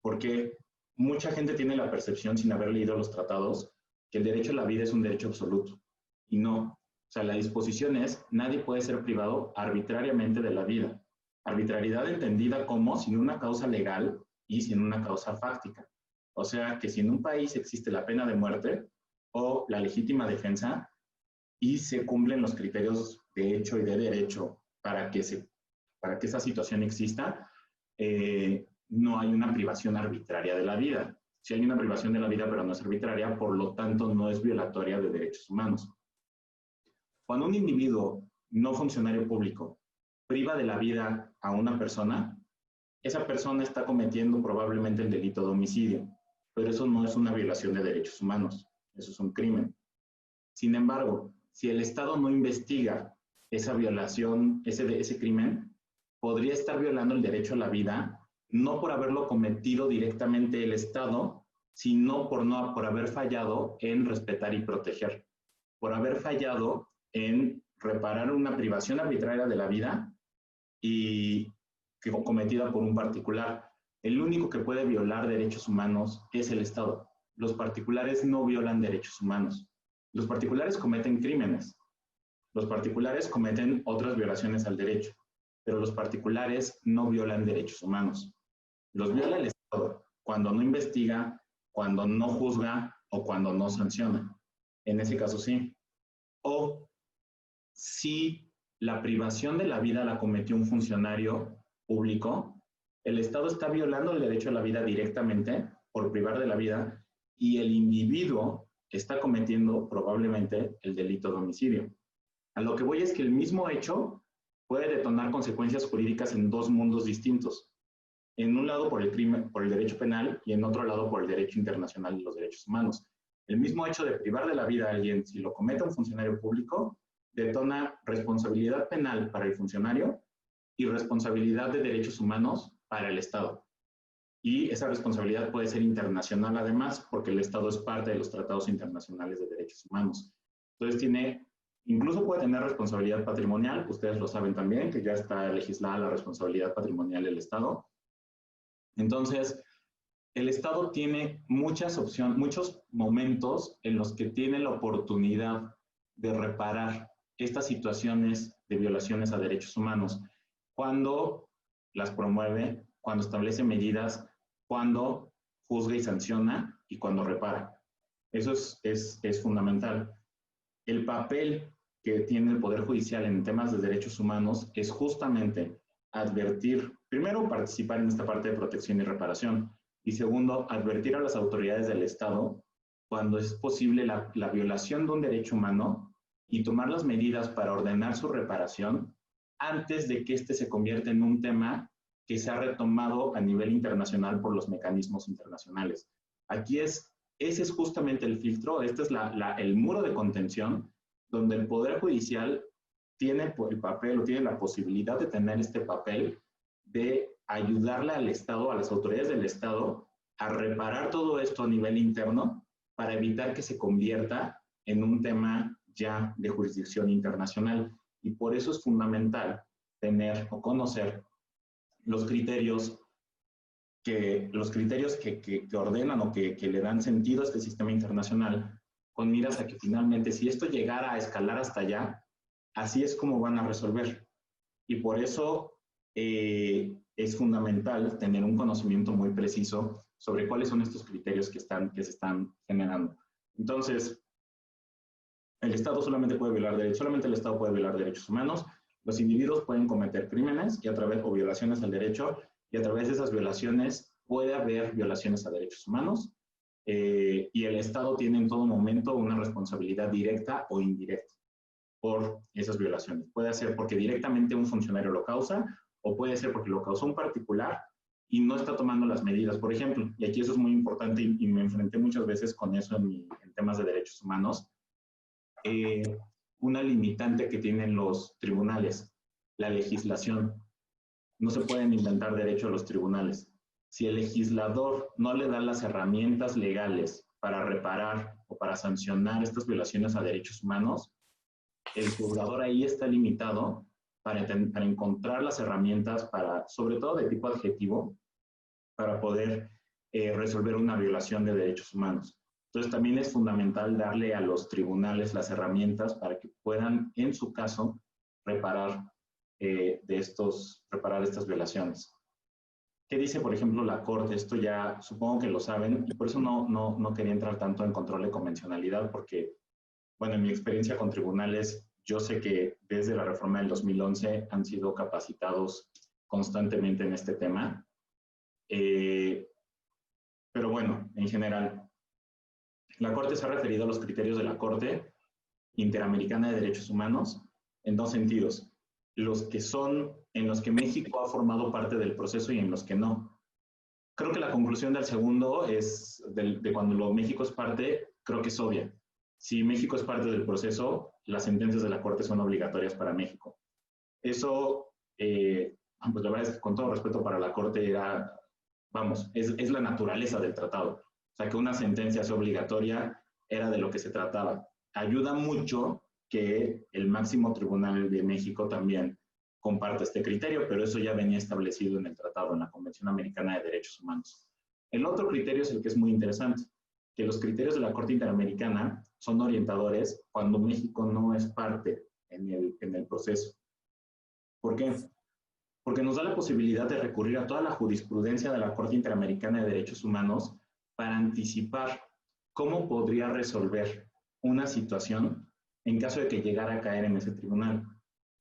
porque mucha gente tiene la percepción, sin haber leído los tratados, que el derecho a la vida es un derecho absoluto. Y no. O sea, la disposición es, nadie puede ser privado arbitrariamente de la vida. Arbitrariedad entendida como sin una causa legal y sin una causa fáctica. O sea, que si en un país existe la pena de muerte o la legítima defensa y se cumplen los criterios de hecho y de derecho para que esa situación exista, no hay una privación arbitraria de la vida. Si hay una privación de la vida, pero no es arbitraria, por lo tanto no es violatoria de derechos humanos. Cuando un individuo no funcionario público priva de la vida a una persona, esa persona está cometiendo probablemente el delito de homicidio, pero eso no es una violación de derechos humanos, eso es un crimen. Sin embargo, si el Estado no investiga esa violación, ese crimen, podría estar violando el derecho a la vida, no por haberlo cometido directamente el Estado, sino por haber fallado en respetar y proteger, por haber fallado en reparar una privación arbitraria de la vida y que cometida por un particular. El único que puede violar derechos humanos es el Estado. Los particulares no violan derechos humanos. Los particulares cometen crímenes. Los particulares cometen otras violaciones al derecho, pero los particulares no violan derechos humanos. Los viola el Estado cuando no investiga, cuando no juzga o cuando no sanciona. En ese caso sí. O si la privación de la vida la cometió un funcionario público, el Estado está violando el derecho a la vida directamente por privar de la vida y el individuo está cometiendo probablemente el delito de homicidio. A lo que voy es que el mismo hecho puede detonar consecuencias jurídicas en dos mundos distintos. En un lado por el crimen, por el derecho penal, y en otro lado por el derecho internacional y los derechos humanos. El mismo hecho de privar de la vida a alguien, si lo comete un funcionario público, detona responsabilidad penal para el funcionario y responsabilidad de derechos humanos para el Estado. Y esa responsabilidad puede ser internacional además, porque el Estado es parte de los tratados internacionales de derechos humanos. Entonces incluso puede tener responsabilidad patrimonial, ustedes lo saben también, que ya está legislada la responsabilidad patrimonial del Estado. Entonces, el Estado tiene muchos momentos en los que tiene la oportunidad de reparar estas situaciones de violaciones a derechos humanos, cuando las promueve, cuando establece medidas, cuando juzga y sanciona y cuando repara. Eso es fundamental. El papel que tiene el Poder Judicial en temas de derechos humanos es justamente advertir, primero, participar en esta parte de protección y reparación, y segundo, advertir a las autoridades del Estado cuando es posible la violación de un derecho humano y tomar las medidas para ordenar su reparación antes de que éste se convierta en un tema que se ha retomado a nivel internacional por los mecanismos internacionales. Ese es justamente el filtro, este es el muro de contención donde el Poder Judicial tiene el papel o tiene la posibilidad de tener este papel de ayudarle al Estado, a las autoridades del Estado, a reparar todo esto a nivel interno para evitar que se convierta en un tema ya de jurisdicción internacional. Y por eso es fundamental tener o conocer los criterios que ordenan o que le dan sentido a este sistema internacional, con miras a que finalmente, si esto llegara a escalar hasta allá, así es como van a resolver. Y por eso es fundamental tener un conocimiento muy preciso sobre cuáles son estos criterios que se están generando. Entonces, el Estado solamente el Estado puede violar derechos humanos, los individuos pueden cometer crímenes o violaciones al derecho, y a través de esas violaciones puede haber violaciones a derechos humanos, y el Estado tiene en todo momento una responsabilidad directa o indirecta por esas violaciones. Puede ser porque directamente un funcionario lo causa, o puede ser porque lo causó un particular y no está tomando las medidas. Por ejemplo, y aquí eso es muy importante y me enfrenté muchas veces con eso en temas de derechos humanos, una limitante que tienen los tribunales, la legislación. No se pueden inventar derecho a los tribunales. Si el legislador no le da las herramientas legales para reparar o para sancionar estas violaciones a derechos humanos, el juzgador ahí está limitado para encontrar las herramientas sobre todo de tipo adjetivo, para poder resolver una violación de derechos humanos. Entonces también es fundamental darle a los tribunales las herramientas para que puedan, en su caso, reparar estas violaciones. ¿Qué dice, por ejemplo, la Corte? Esto ya supongo que lo saben, y por eso no quería entrar tanto en control de convencionalidad, porque, bueno, en mi experiencia con tribunales, yo sé que desde la reforma del 2011 han sido capacitados constantemente en este tema. Pero bueno, en general, la Corte se ha referido a los criterios de la Corte Interamericana de Derechos Humanos en dos sentidos: en los que México ha formado parte del proceso y en los que no. Creo que la conclusión del segundo de cuando México es parte, creo que es obvia. Si México es parte del proceso, las sentencias de la Corte son obligatorias para México. Eso, pues la verdad es que con todo respeto para la Corte era, vamos, es la naturaleza del tratado. O sea, que una sentencia sea obligatoria era de lo que se trataba. Ayuda mucho que el máximo tribunal de México también comparte este criterio, pero eso ya venía establecido en el tratado, en la Convención Americana de Derechos Humanos. El otro criterio es el que es muy interesante, que los criterios de la Corte Interamericana son orientadores cuando México no es parte en el proceso. ¿Por qué? Porque nos da la posibilidad de recurrir a toda la jurisprudencia de la Corte Interamericana de Derechos Humanos para anticipar cómo podría resolver una situación en caso de que llegara a caer en ese tribunal.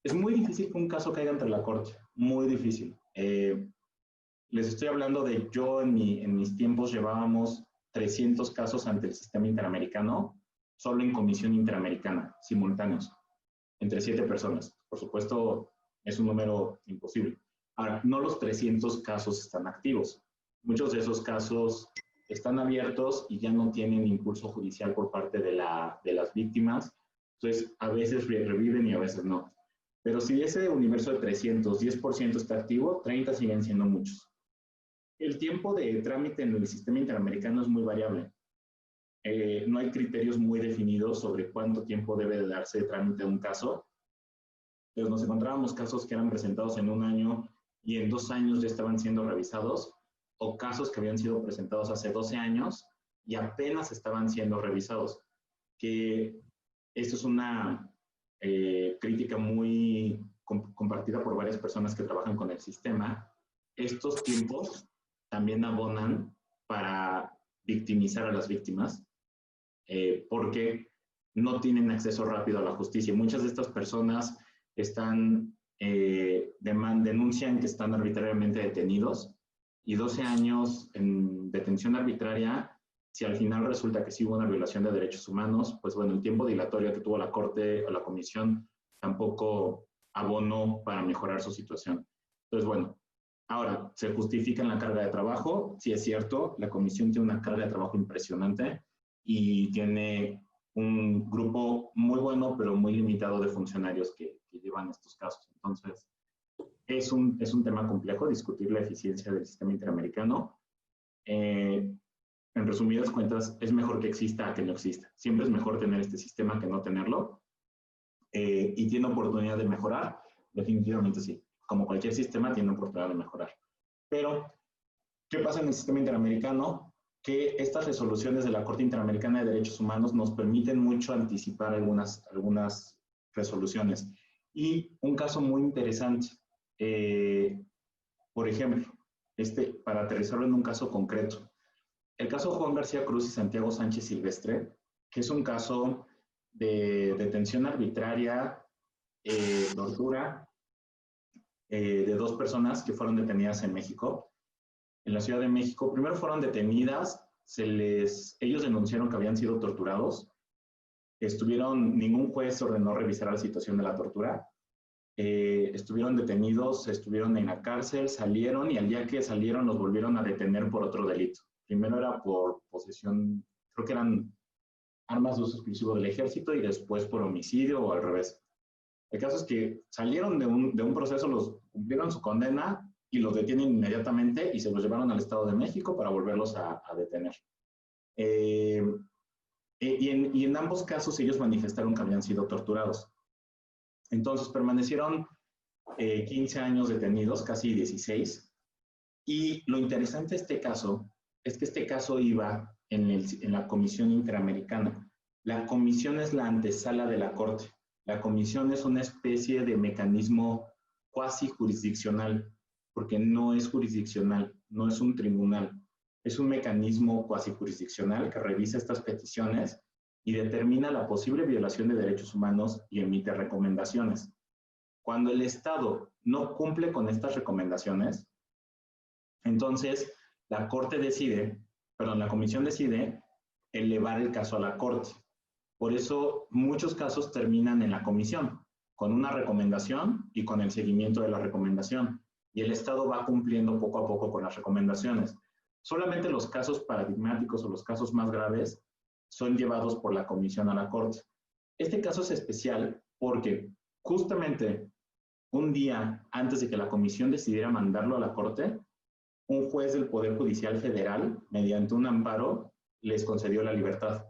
Es muy difícil que un caso caiga ante la Corte, muy difícil. Les estoy hablando de yo en mis tiempos llevábamos 300 casos ante el sistema interamericano, solo en comisión interamericana, simultáneos, entre 7 personas. Por supuesto, es un número imposible. Ahora, no los 300 casos están activos. Muchos de esos casos están abiertos y ya no tienen impulso judicial por parte de las víctimas. Entonces, a veces reviven y a veces no. Pero si ese universo de 300, 10% está activo, 30 siguen siendo muchos. El tiempo de trámite en el sistema interamericano es muy variable. No hay criterios muy definidos sobre cuánto tiempo debe de darse de trámite de un caso. Pero nos encontrábamos casos que eran presentados en 1 año y en 2 años ya estaban siendo revisados, o casos que habían sido presentados hace 12 años y apenas estaban siendo revisados. Que esto es una crítica muy compartida por varias personas que trabajan con el sistema. Estos tiempos también abonan para victimizar a las víctimas, porque no tienen acceso rápido a la justicia. Muchas de estas personas denuncian que están arbitrariamente detenidos, y 12 años en detención arbitraria, si al final resulta que sí hubo una violación de derechos humanos, pues bueno, el tiempo dilatorio que tuvo la Corte o la Comisión tampoco abonó para mejorar su situación. Entonces, bueno, ahora, ¿se justifica en la carga de trabajo? Sí, es cierto, la Comisión tiene una carga de trabajo impresionante y tiene un grupo muy bueno, pero muy limitado de funcionarios que llevan estos casos. Entonces, es un tema complejo discutir la eficiencia del sistema interamericano. En resumidas cuentas, es mejor que exista a que no exista. Siempre es mejor tener este sistema que no tenerlo. ¿Y tiene oportunidad de mejorar? Definitivamente sí. Como cualquier sistema, tiene oportunidad de mejorar. Pero, ¿qué pasa en el sistema interamericano? Que estas resoluciones de la Corte Interamericana de Derechos Humanos nos permiten mucho anticipar algunas resoluciones. Y un caso muy interesante, por ejemplo, para aterrizarlo en un caso concreto, el caso Juan García Cruz y Santiago Sánchez Silvestre, que es un caso de detención arbitraria, tortura, de 2 personas que fueron detenidas en México. En la Ciudad de México, primero fueron detenidas, ellos denunciaron que habían sido torturados, ningún juez ordenó revisar la situación de la tortura, estuvieron detenidos, estuvieron en la cárcel, salieron, y al día que salieron los volvieron a detener por otro delito. Primero era por posesión, creo que eran armas de uso exclusivo del ejército, y después por homicidio o al revés. El caso es que salieron de un proceso, cumplieron su condena y los detienen inmediatamente y se los llevaron al Estado de México para volverlos a detener. Y en ambos casos ellos manifestaron que habían sido torturados. Entonces permanecieron 15 años detenidos, casi 16. Y lo interesante de este caso es que este caso iba en la Comisión Interamericana. La comisión es la antesala de la Corte. La comisión es una especie de mecanismo cuasi jurisdiccional, porque no es jurisdiccional, no es un tribunal. Es un mecanismo cuasi jurisdiccional que revisa estas peticiones y determina la posible violación de derechos humanos y emite recomendaciones. Cuando el Estado no cumple con estas recomendaciones, entonces la comisión decide elevar el caso a la Corte. Por eso muchos casos terminan en la comisión, con una recomendación y con el seguimiento de la recomendación. Y el Estado va cumpliendo poco a poco con las recomendaciones. Solamente los casos paradigmáticos o los casos más graves son llevados por la comisión a la Corte. Este caso es especial porque justamente un día antes de que la comisión decidiera mandarlo a la corte, un juez del Poder Judicial Federal, mediante un amparo, les concedió la libertad.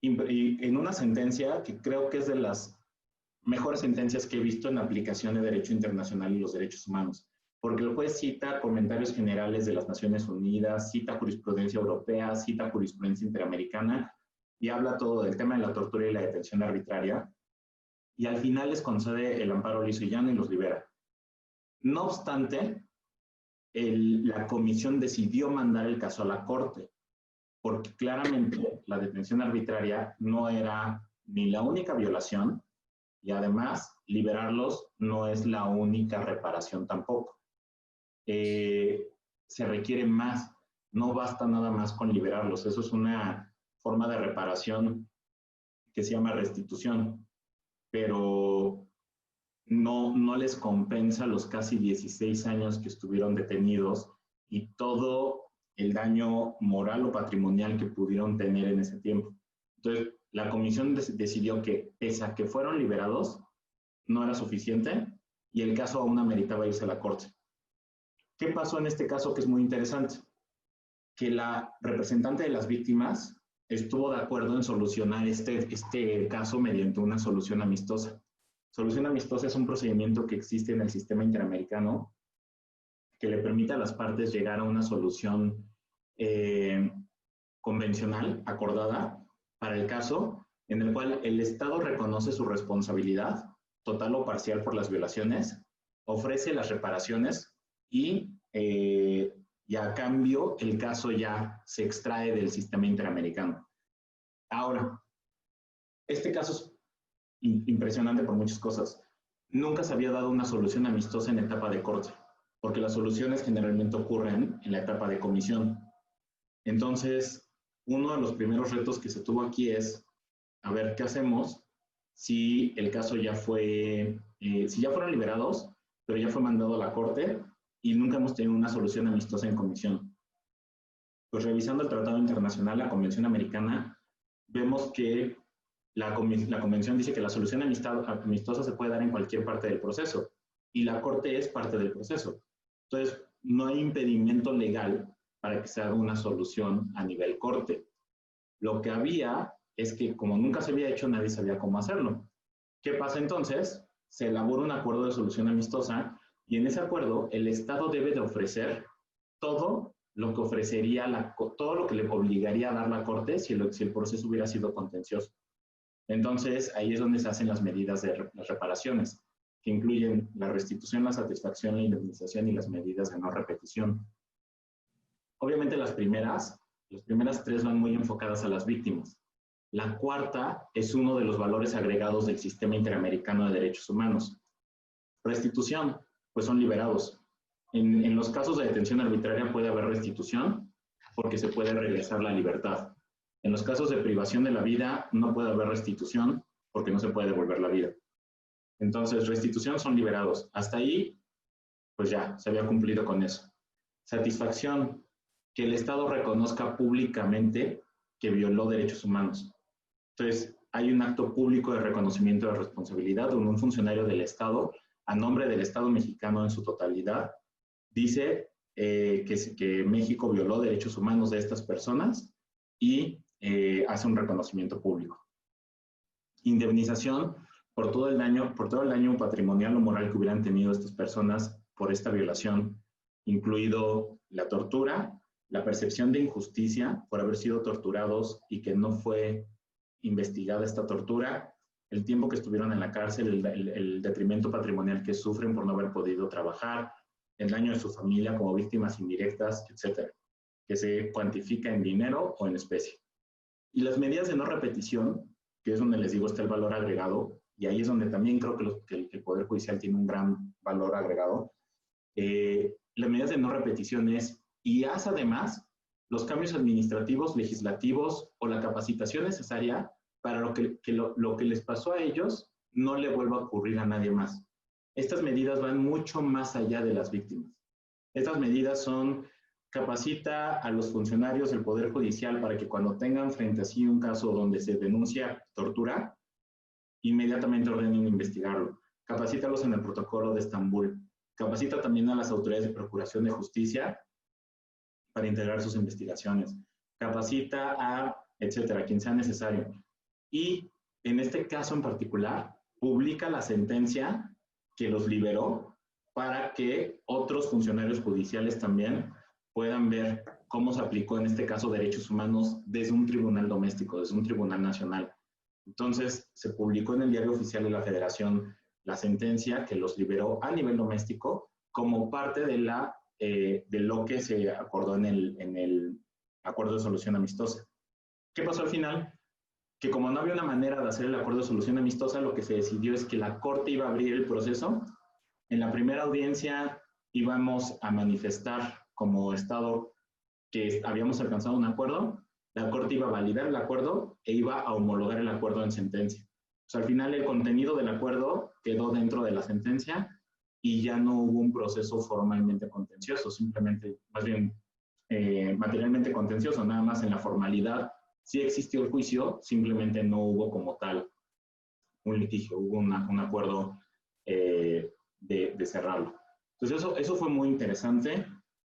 Y en una sentencia que creo que es de las mejores sentencias que he visto en aplicación de derecho internacional y los derechos humanos, porque el juez cita comentarios generales de las Naciones Unidas, cita jurisprudencia europea, cita jurisprudencia interamericana y habla todo del tema de la tortura y la detención arbitraria, y al final les concede el amparo liso y llano y los libera. No obstante, la comisión decidió mandar el caso a la corte, porque claramente la detención arbitraria no era ni la única violación, y además liberarlos no es la única reparación tampoco. Se requiere más, no basta nada más con liberarlos, eso es una forma de reparación que se llama restitución, pero no les compensa los casi 16 años que estuvieron detenidos y todo el daño moral o patrimonial que pudieron tener en ese tiempo. Entonces, la comisión decidió que, pese a que fueron liberados, no era suficiente y el caso aún ameritaba irse a la corte. ¿Qué pasó en este caso que es muy interesante? Que la representante de las víctimas estuvo de acuerdo en solucionar este caso mediante una solución amistosa. Solución amistosa es un procedimiento que existe en el sistema interamericano que le permite a las partes llegar a una solución convencional, acordada, para el caso en el cual el Estado reconoce su responsabilidad, total o parcial por las violaciones, ofrece las reparaciones y a cambio el caso ya se extrae del sistema interamericano. Ahora, este caso es impresionante por muchas cosas. Nunca se había dado una solución amistosa en etapa de corte, porque las soluciones generalmente ocurren en la etapa de comisión. Entonces, uno de los primeros retos que se tuvo aquí es, a ver, ¿qué hacemos si el caso ya fue, si ya fueron liberados, pero ya fue mandado a la corte y nunca hemos tenido una solución amistosa en comisión? Pues revisando el Tratado Internacional, la Convención Americana, vemos que la Convención dice que la solución amistosa se puede dar en cualquier parte del proceso y la corte es parte del proceso. Entonces, no hay impedimento legal para que se haga una solución a nivel corte. Lo que había es que, como nunca se había hecho, nadie sabía cómo hacerlo. ¿Qué pasa entonces? Se elabora un acuerdo de solución amistosa y en ese acuerdo el Estado debe de ofrecer todo lo que ofrecería, todo lo que le obligaría a dar la corte si el proceso hubiera sido contencioso. Entonces, ahí es donde se hacen las medidas de las reparaciones, que incluyen la restitución, la satisfacción, la indemnización y las medidas de no repetición. Obviamente las primeras tres van muy enfocadas a las víctimas. La cuarta es uno de los valores agregados del sistema interamericano de derechos humanos. Restitución, pues son liberados. En los casos de detención arbitraria puede haber restitución porque se puede regresar la libertad. En los casos de privación de la vida no puede haber restitución porque no se puede devolver la vida. Entonces, restitución son liberados. Hasta ahí, pues ya, se había cumplido con eso. Satisfacción, que el Estado reconozca públicamente que violó derechos humanos. Entonces, hay un acto público de reconocimiento de responsabilidad donde un funcionario del Estado, a nombre del Estado mexicano en su totalidad, dice que México violó derechos humanos de estas personas y hace un reconocimiento público. Indemnización por todo el daño patrimonial o moral que hubieran tenido estas personas por esta violación, incluido la tortura, la percepción de injusticia por haber sido torturados y que no fue investigada esta tortura, el tiempo que estuvieron en la cárcel, el detrimento patrimonial que sufren por no haber podido trabajar, el daño de su familia como víctimas indirectas, etcétera, que se cuantifica en dinero o en especie. Y las medidas de no repetición, que es donde les digo está el valor agregado, y ahí es donde también creo que el Poder Judicial tiene un gran valor agregado. Las medidas de no repetición es, y haz además los cambios administrativos, legislativos o la capacitación necesaria para lo que les pasó a ellos no le vuelva a ocurrir a nadie más. Estas medidas van mucho más allá de las víctimas. Estas medidas son: capacita a los funcionarios del Poder Judicial para que cuando tengan frente a sí un caso donde se denuncia tortura, inmediatamente ordenen investigarlo. Capacítalos en el protocolo de Estambul. Capacita también a las autoridades de procuración de justicia para integrar sus investigaciones. Capacita a, etcétera, quien sea necesario. Y en este caso en particular, publica la sentencia que los liberó para que otros funcionarios judiciales también puedan ver cómo se aplicó en este caso derechos humanos desde un tribunal doméstico, desde un tribunal nacional. Entonces, se publicó en el Diario Oficial de la Federación la sentencia que los liberó a nivel doméstico como parte de lo que se acordó en el acuerdo de solución amistosa. ¿Qué pasó al final? Que como no había una manera de hacer el acuerdo de solución amistosa, lo que se decidió es que la Corte iba a abrir el proceso. En la primera audiencia íbamos a manifestar como Estado que habíamos alcanzado un acuerdo, la Corte iba a validar el acuerdo e iba a homologar el acuerdo en sentencia. O sea, al final el contenido del acuerdo quedó dentro de la sentencia y ya no hubo un proceso formalmente contencioso, simplemente, más bien materialmente contencioso, nada más en la formalidad. Sí existió el juicio, simplemente no hubo como tal un litigio, hubo un acuerdo de cerrarlo. Entonces eso fue muy interesante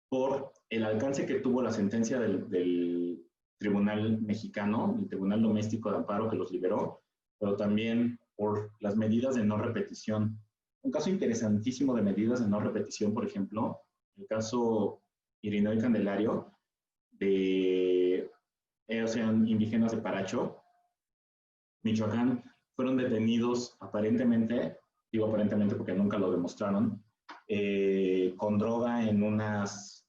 por el alcance que tuvo la sentencia del Tribunal Mexicano, el Tribunal Doméstico de Amparo que los liberó, pero también por las medidas de no repetición. Un caso interesantísimo de medidas de no repetición, por ejemplo, el caso Irineo y Candelario, ellos eran indígenas de Paracho, Michoacán, fueron detenidos aparentemente, digo aparentemente porque nunca lo demostraron, con droga en unas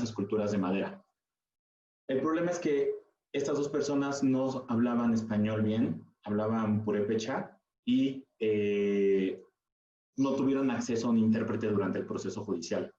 esculturas de madera. El problema es que estas dos personas no hablaban español bien, hablaban purépecha y no tuvieron acceso a un intérprete durante el proceso judicial.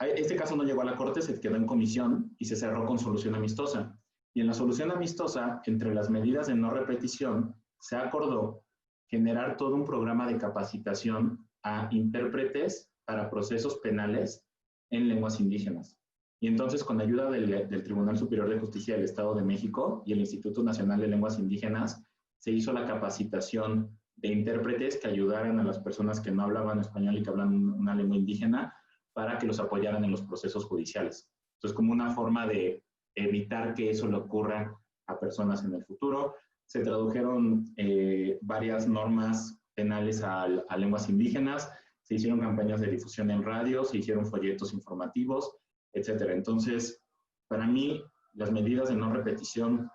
Este caso no llegó a la Corte, se quedó en comisión y se cerró con solución amistosa. Y en la solución amistosa, entre las medidas de no repetición, se acordó generar todo un programa de capacitación a intérpretes para procesos penales en lenguas indígenas. Y entonces, con ayuda del Tribunal Superior de Justicia del Estado de México y el Instituto Nacional de Lenguas Indígenas, se hizo la capacitación de intérpretes que ayudaran a las personas que no hablaban español y que hablan una lengua indígena para que los apoyaran en los procesos judiciales. Entonces, como una forma de evitar que eso le ocurra a personas en el futuro, se tradujeron varias normas penales a lenguas indígenas, se hicieron campañas de difusión en radio, se hicieron folletos informativos, etcétera. Entonces, para mí, las medidas de no repetición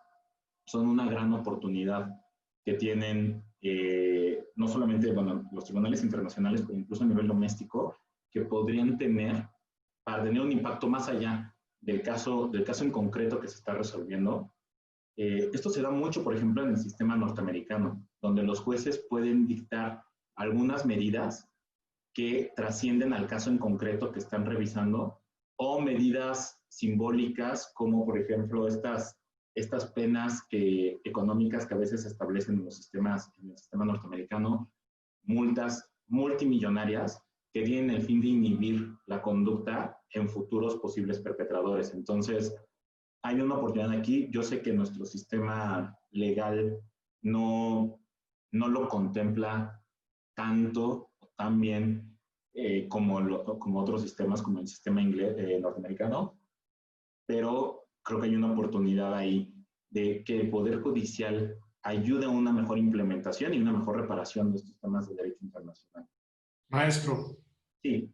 son una gran oportunidad que tienen no solamente los tribunales internacionales, pero incluso a nivel doméstico, que podrían tener para tener un impacto más allá del caso en concreto que se está resolviendo. Esto se da mucho, por ejemplo, en el sistema norteamericano, donde los jueces pueden dictar algunas medidas que trascienden al caso en concreto que están revisando, o medidas simbólicas como, por ejemplo, estas penas económicas que a veces se establecen en el sistema norteamericano, multas multimillonarias que tienen el fin de inhibir la conducta en futuros posibles perpetradores. Entonces, hay una oportunidad aquí. Yo sé que nuestro sistema legal no lo contempla tanto, tan bien como otros sistemas, como el sistema norteamericano, pero creo que hay una oportunidad ahí de que el Poder Judicial ayude a una mejor implementación y una mejor reparación de estos temas de derecho internacional. Maestro. Sí.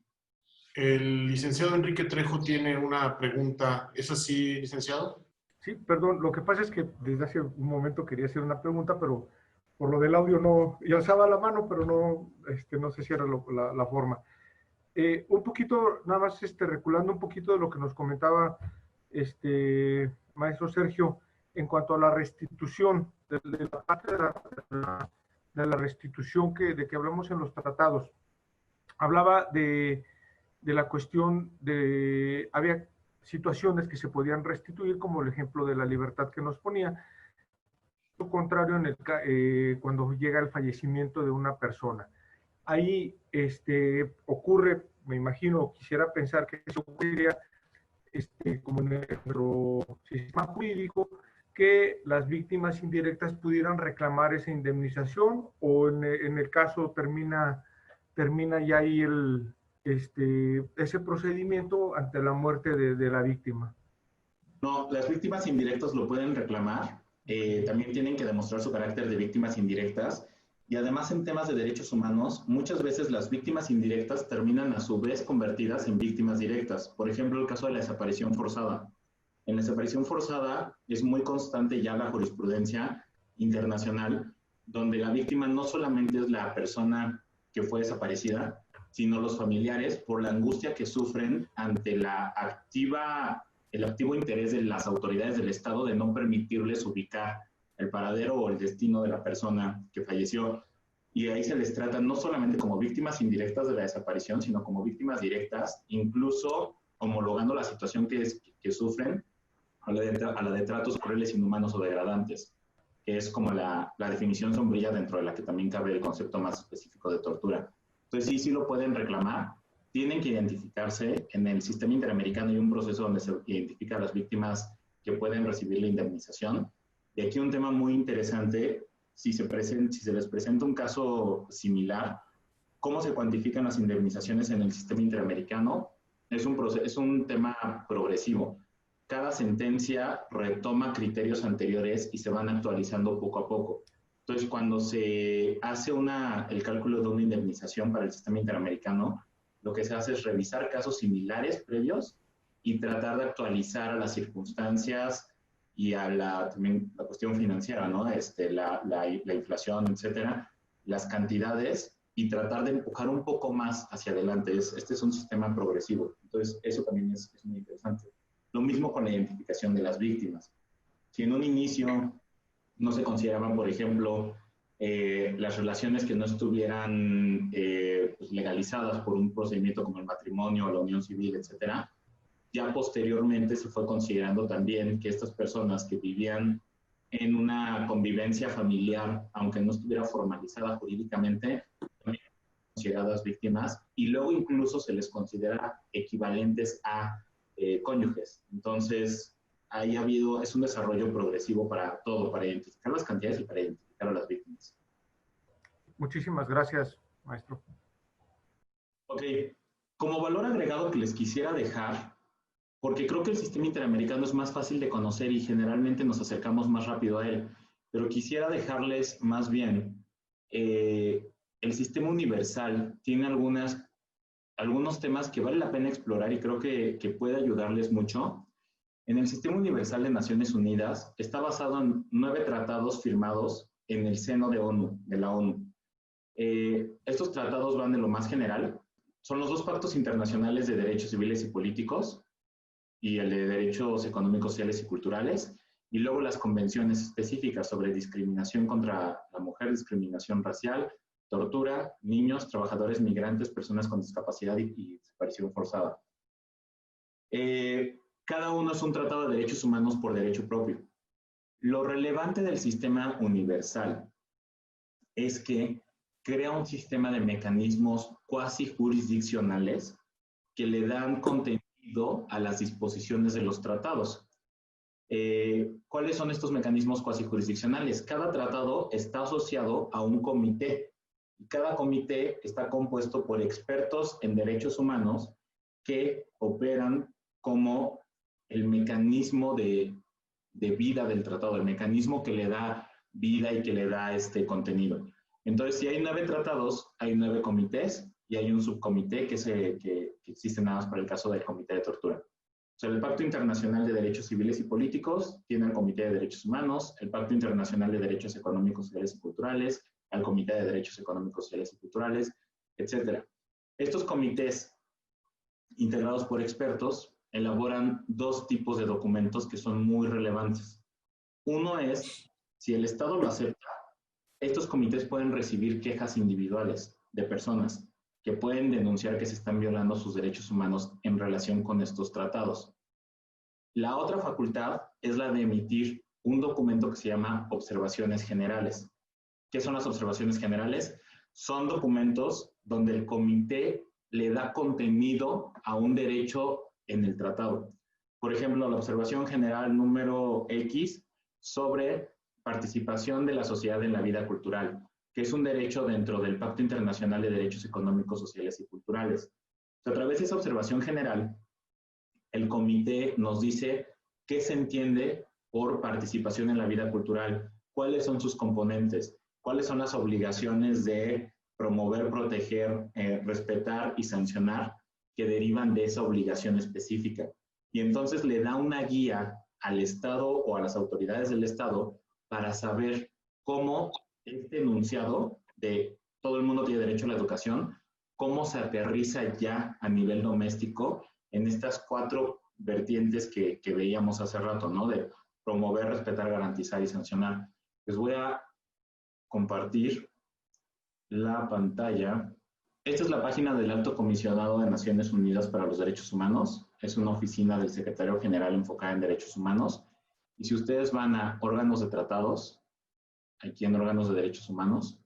El licenciado Enrique Trejo tiene una pregunta. ¿Es así, licenciado? Sí, perdón. Lo que pasa es que desde hace un momento quería hacer una pregunta, pero por lo del audio no, y alzaba la mano, pero no sé si era la forma. Un poquito, nada más reculando un poquito de lo que nos comentaba maestro Sergio en cuanto a la restitución, de la parte de la restitución de que hablamos en los tratados. Hablaba de la cuestión de, había situaciones que se podían restituir, como el ejemplo de la libertad que nos ponía, lo contrario cuando llega el fallecimiento de una persona. Ahí ocurre, me imagino, quisiera pensar que eso ocurriría como en nuestro sistema jurídico, que las víctimas indirectas pudieran reclamar esa indemnización, o en el caso termina ya ahí ese procedimiento ante la muerte de la víctima? No, las víctimas indirectas lo pueden reclamar, también tienen que demostrar su carácter de víctimas indirectas, y además en temas de derechos humanos, muchas veces las víctimas indirectas terminan a su vez convertidas en víctimas directas. Por ejemplo, el caso de la desaparición forzada. En la desaparición forzada es muy constante ya la jurisprudencia internacional, donde la víctima no solamente es la persona que fue desaparecida, sino los familiares por la angustia que sufren ante el activo interés de las autoridades del Estado de no permitirles ubicar el paradero o el destino de la persona que falleció. Y ahí se les trata no solamente como víctimas indirectas de la desaparición, sino como víctimas directas, incluso homologando la situación que sufren a la de tratos crueles, inhumanos o degradantes, que es como la definición sombrilla dentro de la que también cabe el concepto más específico de tortura. Entonces sí lo pueden reclamar, tienen que identificarse. En el sistema interamericano hay un proceso donde se identifica a las víctimas que pueden recibir la indemnización. Y aquí un tema muy interesante, si se les presenta un caso similar, ¿cómo se cuantifican las indemnizaciones en el sistema interamericano? Es un tema progresivo. Cada sentencia retoma criterios anteriores y se van actualizando poco a poco. Entonces, cuando se hace el cálculo de una indemnización para el sistema interamericano, lo que se hace es revisar casos similares previos y tratar de actualizar a las circunstancias y también la cuestión financiera, ¿no? La inflación, etcétera, las cantidades, y tratar de empujar un poco más hacia adelante. Este es un sistema progresivo. Entonces, eso también es muy interesante. Lo mismo con la identificación de las víctimas. Si en un inicio no se consideraban, por ejemplo, las relaciones que no estuvieran pues legalizadas por un procedimiento como el matrimonio, la unión civil, etcétera, ya posteriormente se fue considerando también que estas personas que vivían en una convivencia familiar, aunque no estuviera formalizada jurídicamente, también eran consideradas víctimas, y luego incluso se les considera equivalentes a cónyuges. Entonces, ahí es un desarrollo progresivo para todo, para identificar las cantidades y para identificar a las víctimas. Muchísimas gracias, maestro. Ok, como valor agregado que les quisiera dejar, porque creo que el sistema interamericano es más fácil de conocer y generalmente nos acercamos más rápido a él, pero quisiera dejarles más bien, el sistema universal tiene algunos temas que vale la pena explorar y creo que puede ayudarles mucho. En el sistema universal de Naciones Unidas está basado en 9 tratados firmados en el seno de la ONU. Estos tratados van de lo más general. Son los 2 pactos internacionales de derechos civiles y políticos y el de derechos económicos, sociales y culturales, y luego las convenciones específicas sobre discriminación contra la mujer, discriminación racial, tortura, niños, trabajadores migrantes, personas con discapacidad y desaparición forzada. Cada uno es un tratado de derechos humanos por derecho propio. Lo relevante del sistema universal es que crea un sistema de mecanismos cuasi jurisdiccionales que le dan contenido a las disposiciones de los tratados. ¿Cuáles son estos mecanismos cuasi jurisdiccionales? Cada tratado está asociado a un comité y cada comité está compuesto por expertos en derechos humanos que operan como el mecanismo de vida del tratado, el mecanismo que le da vida y que le da contenido. Entonces, si hay 9 tratados, hay 9 comités y hay un subcomité que existe nada más para el caso del Comité de Tortura. O sea, el Pacto Internacional de Derechos Civiles y Políticos tiene el Comité de Derechos Humanos, el Pacto Internacional de Derechos Económicos, Sociales y Culturales, el Comité de Derechos Económicos, Sociales y Culturales, etc. Estos comités, integrados por expertos, elaboran 2 tipos de documentos que son muy relevantes. Uno es, si el Estado lo acepta, estos comités pueden recibir quejas individuales de personas que pueden denunciar que se están violando sus derechos humanos en relación con estos tratados. La otra facultad es la de emitir un documento que se llama Observaciones Generales. ¿Qué son las observaciones generales? Son documentos donde el comité le da contenido a un derecho en el tratado. Por ejemplo, la observación general número X sobre participación de la sociedad en la vida cultural, que es un derecho dentro del Pacto Internacional de Derechos Económicos, Sociales y Culturales. A través de esa observación general, el comité nos dice qué se entiende por participación en la vida cultural, cuáles son sus componentes, cuáles son las obligaciones de promover, proteger, respetar y sancionar que derivan de esa obligación específica. Y entonces le da una guía al Estado o a las autoridades del Estado para saber cómo este enunciado de todo el mundo tiene derecho a la educación, cómo se aterriza ya a nivel doméstico en estas 4 vertientes que veíamos hace rato, ¿no? De promover, respetar, garantizar y sancionar. Les voy a compartir la pantalla. Esta es la página del Alto Comisionado de Naciones Unidas para los Derechos Humanos. Es una oficina del Secretario General enfocada en derechos humanos. Y si ustedes van a órganos de tratados, aquí en órganos de derechos humanos,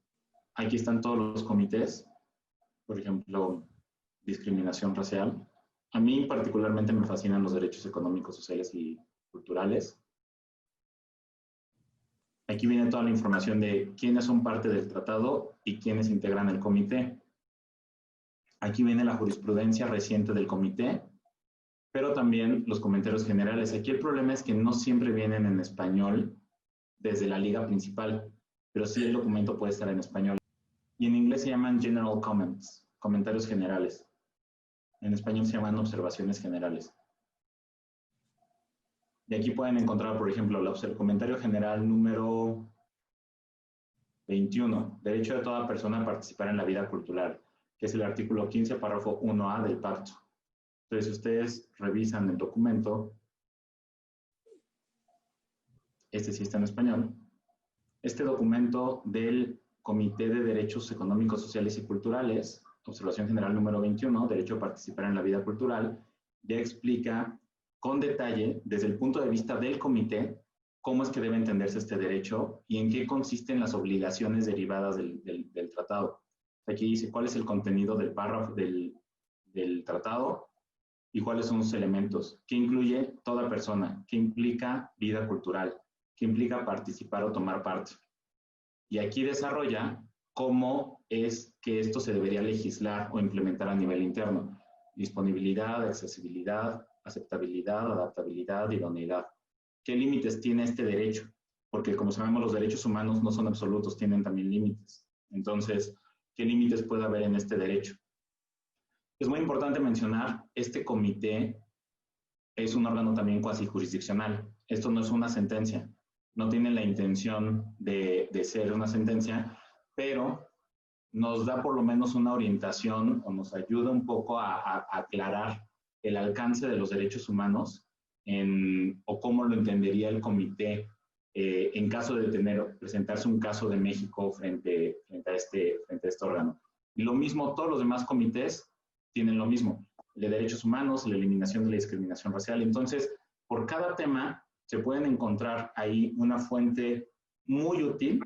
aquí están todos los comités, por ejemplo, discriminación racial. A mí particularmente me fascinan los derechos económicos, sociales y culturales. Aquí viene toda la información de quiénes son parte del tratado y quiénes integran el comité. Aquí viene la jurisprudencia reciente del comité, pero también los comentarios generales. Aquí el problema es que no siempre vienen en español desde la liga principal, pero sí el documento puede estar en español. Y en inglés se llaman general comments, comentarios generales. En español se llaman observaciones generales. Y aquí pueden encontrar, por ejemplo, el comentario general número 21, derecho de toda persona a participar en la vida cultural, que es el artículo 15, párrafo 1A del pacto. Entonces, si ustedes revisan el documento, este sí está en español, este documento del Comité de Derechos Económicos, Sociales y Culturales, observación general número 21, derecho a participar en la vida cultural, ya explica con detalle, desde el punto de vista del comité, cómo es que debe entenderse este derecho y en qué consisten las obligaciones derivadas del tratado. Aquí dice cuál es el contenido del párrafo del tratado y cuáles son sus elementos, qué incluye toda persona, qué implica vida cultural, qué implica participar o tomar parte. Y aquí desarrolla cómo es que esto se debería legislar o implementar a nivel interno. Disponibilidad, accesibilidad, aceptabilidad, adaptabilidad, idoneidad. ¿Qué límites tiene este derecho? Porque como sabemos los derechos humanos no son absolutos, tienen también límites. Entonces, ¿qué límites puede haber en este derecho? Es muy importante mencionar, este comité es un órgano también cuasi jurisdiccional. Esto no es una sentencia, no tiene la intención de ser una sentencia, pero nos da por lo menos una orientación o nos ayuda un poco a aclarar el alcance de los derechos humanos o cómo lo entendería el comité en caso de presentarse un caso de México frente a este órgano. Y lo mismo, todos los demás comités tienen lo mismo, el de derechos humanos, la eliminación de la discriminación racial. Entonces, por cada tema se pueden encontrar ahí una fuente muy útil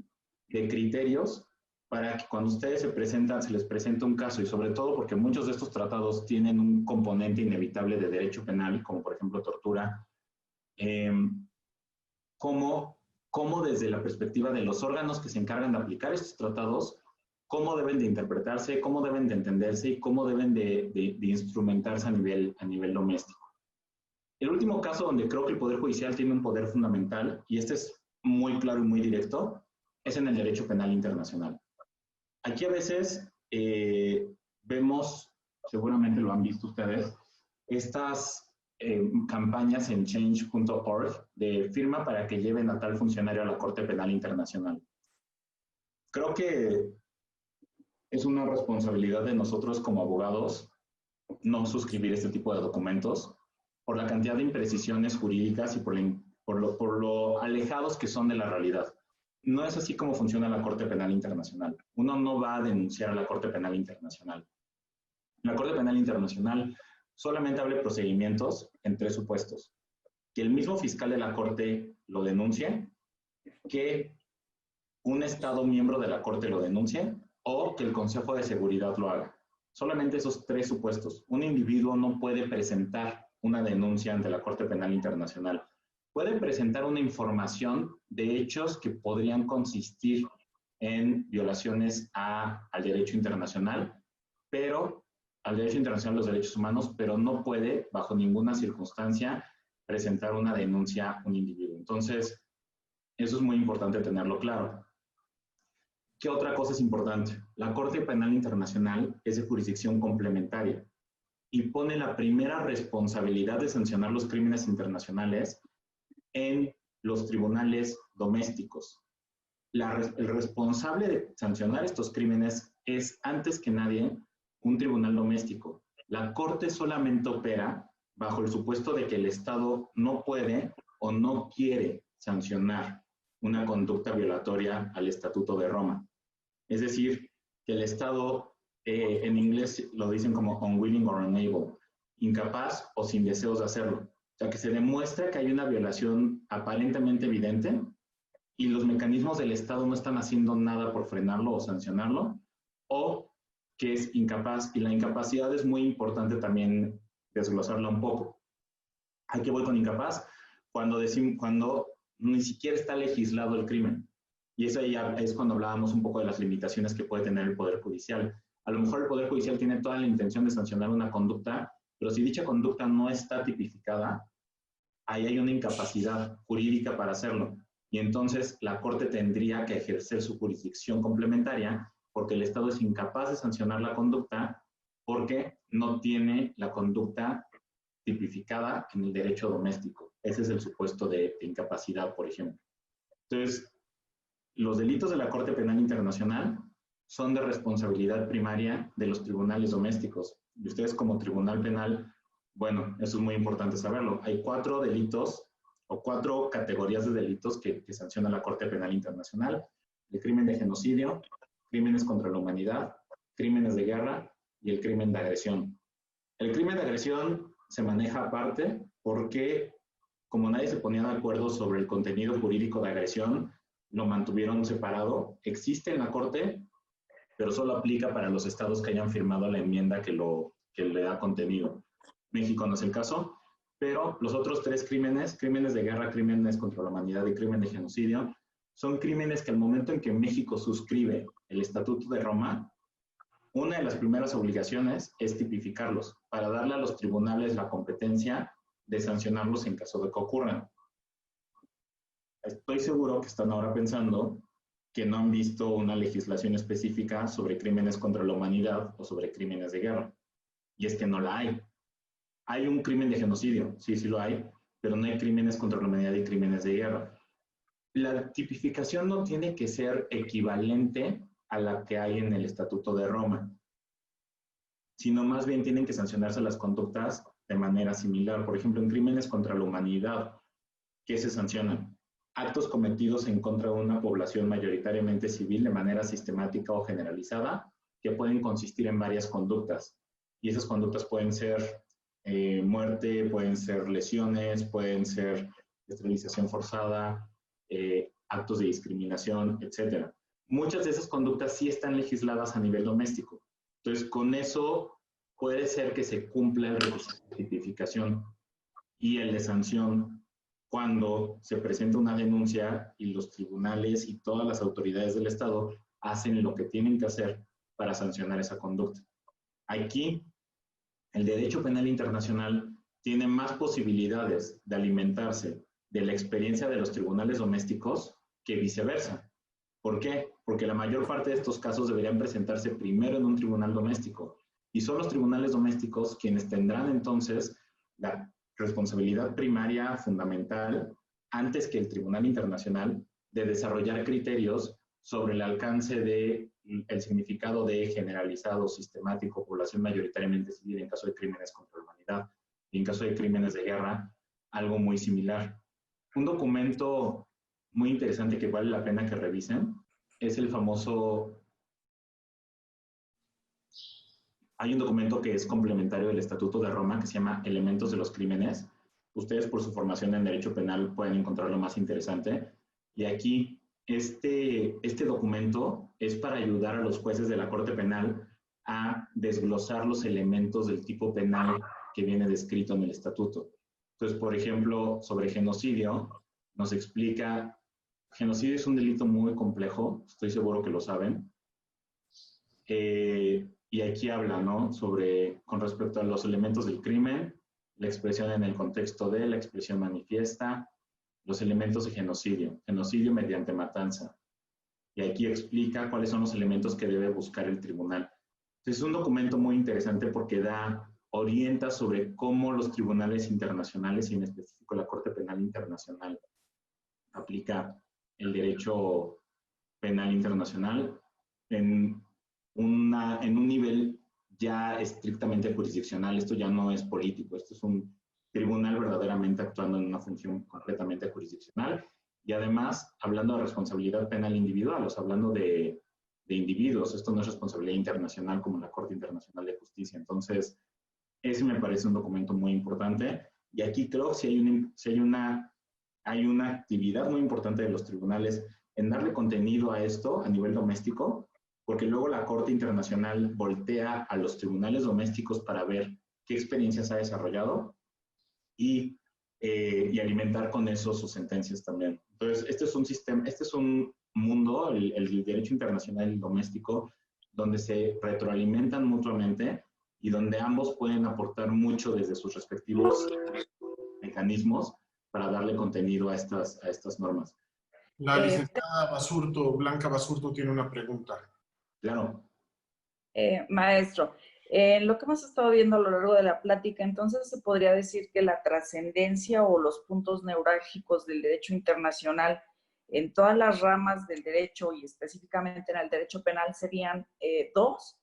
de criterios para que cuando ustedes se les presenta un caso, y sobre todo porque muchos de estos tratados tienen un componente inevitable de derecho penal, como por ejemplo tortura, cómo desde la perspectiva de los órganos que se encargan de aplicar estos tratados, cómo deben de interpretarse, cómo deben de entenderse y cómo deben de instrumentarse a nivel doméstico. El último caso donde creo que el Poder Judicial tiene un poder fundamental, y este es muy claro y muy directo, es en el derecho penal internacional. Aquí a veces vemos, seguramente lo han visto ustedes, estas campañas en change.org de firma para que lleven a tal funcionario a la Corte Penal Internacional. Creo que es una responsabilidad de nosotros como abogados no suscribir este tipo de documentos por la cantidad de imprecisiones jurídicas y por lo alejados que son de la realidad. No es así como funciona la Corte Penal Internacional. Uno no va a denunciar a la Corte Penal Internacional. La Corte Penal Internacional solamente abre procedimientos en 3 supuestos. Que el mismo fiscal de la Corte lo denuncie, que un Estado miembro de la Corte lo denuncie o que el Consejo de Seguridad lo haga. Solamente esos 3 supuestos. Un individuo no puede presentar una denuncia ante la Corte Penal Internacional. pueden presentar una información de hechos que podrían consistir en violaciones al derecho internacional, pero al derecho internacional de los derechos humanos, pero no puede, bajo ninguna circunstancia, presentar una denuncia a un individuo. Entonces, eso es muy importante tenerlo claro. ¿Qué otra cosa es importante? La Corte Penal Internacional es de jurisdicción complementaria y pone la primera responsabilidad de sancionar los crímenes internacionales en los tribunales domésticos. El responsable de sancionar estos crímenes es, antes que nadie, un tribunal doméstico. La Corte solamente opera bajo el supuesto de que el Estado no puede o no quiere sancionar una conducta violatoria al Estatuto de Roma. Es decir, que el Estado, en inglés lo dicen como unwilling or unable, incapaz o sin deseos de hacerlo. O sea, que se demuestra que hay una violación aparentemente evidente y los mecanismos del Estado no están haciendo nada por frenarlo o sancionarlo, o que es incapaz. Y la incapacidad es muy importante también desglosarla un poco. ¿A qué voy con incapaz? Cuando ni siquiera está legislado el crimen. Y eso ya es cuando hablábamos un poco de las limitaciones que puede tener el Poder Judicial. A lo mejor el Poder Judicial tiene toda la intención de sancionar una conducta, pero si dicha conducta no está tipificada, ahí hay una incapacidad jurídica para hacerlo. Y entonces la Corte tendría que ejercer su jurisdicción complementaria porque el Estado es incapaz de sancionar la conducta porque no tiene la conducta tipificada en el derecho doméstico. Ese es el supuesto de incapacidad, por ejemplo. Entonces, los delitos de la Corte Penal Internacional son de responsabilidad primaria de los tribunales domésticos. Y ustedes como tribunal penal, bueno, eso es muy importante saberlo. Hay 4 delitos o 4 categorías de delitos que sanciona la Corte Penal Internacional: el crimen de genocidio, crímenes contra la humanidad, crímenes de guerra y el crimen de agresión. El crimen de agresión se maneja aparte porque, como nadie se ponía de acuerdo sobre el contenido jurídico de agresión, lo mantuvieron separado. Existe en la Corte, pero solo aplica para los estados que hayan firmado la enmienda que le da contenido. México no es el caso, pero los otros 3 crímenes, crímenes de guerra, crímenes contra la humanidad y crimen de genocidio, son crímenes que al momento en que México suscribe el Estatuto de Roma, una de las primeras obligaciones es tipificarlos para darle a los tribunales la competencia de sancionarlos en caso de que ocurran. Estoy seguro que están ahora pensando que no han visto una legislación específica sobre crímenes contra la humanidad o sobre crímenes de guerra. Y es que no la hay. Hay un crimen de genocidio, sí lo hay, pero no hay crímenes contra la humanidad y crímenes de guerra. La tipificación no tiene que ser equivalente a la que hay en el Estatuto de Roma, sino más bien tienen que sancionarse las conductas de manera similar. Por ejemplo, en crímenes contra la humanidad, ¿qué se sancionan? Actos cometidos en contra de una población mayoritariamente civil de manera sistemática o generalizada, que pueden consistir en varias conductas. Y esas conductas pueden ser muerte, pueden ser lesiones, pueden ser esterilización forzada, actos de discriminación, etc. Muchas de esas conductas sí están legisladas a nivel doméstico. Entonces, con eso puede ser que se cumpla el requisito de tipificación y el de sanción cuando se presenta una denuncia y los tribunales y todas las autoridades del Estado hacen lo que tienen que hacer para sancionar esa conducta. Aquí, el derecho penal internacional tiene más posibilidades de alimentarse de la experiencia de los tribunales domésticos que viceversa. ¿Por qué? Porque la mayor parte de estos casos deberían presentarse primero en un tribunal doméstico. Y son los tribunales domésticos quienes tendrán entonces la responsabilidad primaria fundamental, antes que el Tribunal Internacional, de desarrollar criterios sobre el alcance del significado de generalizado, sistemático, población mayoritariamente civil en caso de crímenes contra la humanidad y en caso de crímenes de guerra, algo muy similar. Un documento muy interesante que vale la pena que revisen es el famoso... Hay un documento que es complementario del Estatuto de Roma que se llama Elementos de los Crímenes. Ustedes, por su formación en Derecho Penal, pueden encontrarlo más interesante. Y aquí, este documento es para ayudar a los jueces de la Corte Penal a desglosar los elementos del tipo penal que viene descrito en el Estatuto. Entonces, por ejemplo, sobre genocidio, nos explica, genocidio es un delito muy complejo, estoy seguro que lo saben, y aquí habla, ¿no?, sobre, con respecto a los elementos del crimen, la expresión en el contexto de, la expresión manifiesta, los elementos de genocidio, genocidio mediante matanza. Y aquí explica cuáles son los elementos que debe buscar el tribunal. Entonces, es un documento muy interesante porque orienta sobre cómo los tribunales internacionales, y en específico la Corte Penal Internacional, aplica el derecho penal internacional en un nivel ya estrictamente jurisdiccional. Esto ya no es político, esto es un tribunal verdaderamente actuando en una función completamente jurisdiccional, y además hablando de responsabilidad penal individual, o sea, hablando de individuos. Esto no es responsabilidad internacional como la Corte Internacional de Justicia. Entonces, ese me parece un documento muy importante, y aquí creo que sí hay una actividad muy importante de los tribunales en darle contenido a esto a nivel doméstico, porque luego la Corte Internacional voltea a los tribunales domésticos para ver qué experiencias ha desarrollado y alimentar con eso sus sentencias también. Entonces, este es un mundo, el derecho internacional y doméstico, donde se retroalimentan mutuamente y donde ambos pueden aportar mucho desde sus respectivos mecanismos para darle contenido a estas normas. La licenciada Blanca Basurto, tiene una pregunta. Claro. Maestro, lo que hemos estado viendo a lo largo de la plática, entonces se podría decir que la trascendencia o los puntos neurálgicos del derecho internacional en todas las ramas del derecho y específicamente en el derecho penal serían dos.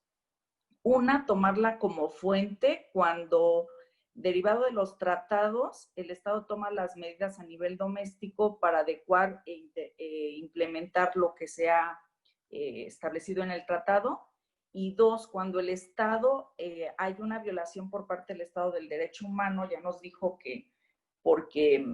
Una, tomarla como fuente cuando, derivado de los tratados, el Estado toma las medidas a nivel doméstico para adecuar e implementar lo que se ha establecido en el tratado. Y dos, cuando el Estado, hay una violación por parte del Estado del derecho humano, ya nos dijo que porque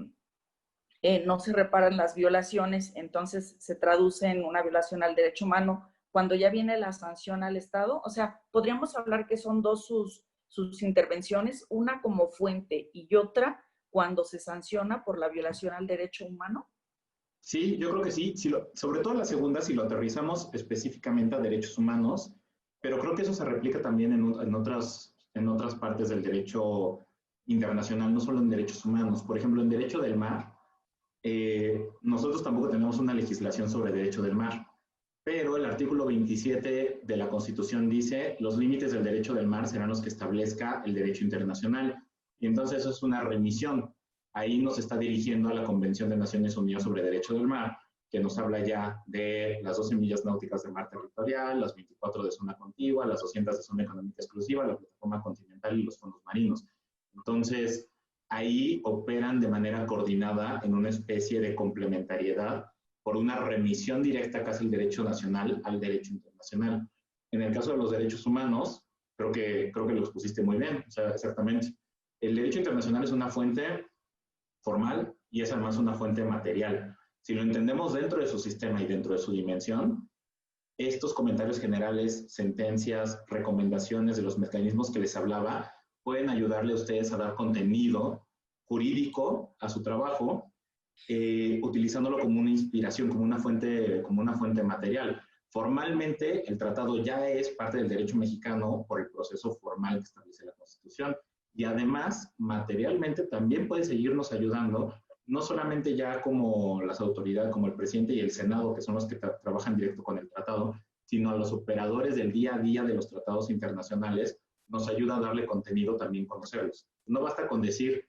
no se reparan las violaciones, entonces se traduce en una violación al derecho humano. Cuando ya viene la sanción al Estado, o sea, podríamos hablar que son dos sus intervenciones, una como fuente y otra cuando se sanciona por la violación al derecho humano. Sí, yo creo que sí. Sobre todo la segunda, si lo aterrizamos específicamente a derechos humanos, pero creo que eso se replica también en otras partes del derecho internacional, no solo en derechos humanos. Por ejemplo, en derecho del mar, nosotros tampoco tenemos una legislación sobre derecho del mar, pero el artículo 27 de la Constitución dice: los límites del derecho del mar serán los que establezca el derecho internacional. Y entonces eso es una remisión. Ahí nos está dirigiendo a la Convención de Naciones Unidas sobre Derecho del Mar, que nos habla ya de las 12 millas náuticas de mar territorial, las 24 de zona contigua, las 200 de zona económica exclusiva, la plataforma continental y los fondos marinos. Entonces, ahí operan de manera coordinada en una especie de complementariedad por una remisión directa casi del derecho nacional al derecho internacional. En el caso de los derechos humanos, creo que lo expusiste muy bien, o sea, exactamente. El derecho internacional es una fuente formal y es además una fuente material. Si lo entendemos dentro de su sistema y dentro de su dimensión, estos comentarios generales, sentencias, recomendaciones de los mecanismos que les hablaba, pueden ayudarle a ustedes a dar contenido jurídico a su trabajo, utilizándolo como una inspiración, como una fuente material. Formalmente, el tratado ya es parte del derecho mexicano por el proceso formal que establece la Constitución. Y además, materialmente, también puede seguirnos ayudando, no solamente ya como las autoridades, como el presidente y el Senado, que son los que trabajan directo con el tratado, sino a los operadores del día a día de los tratados internacionales, nos ayuda a darle contenido, también conocerlos. No basta con decir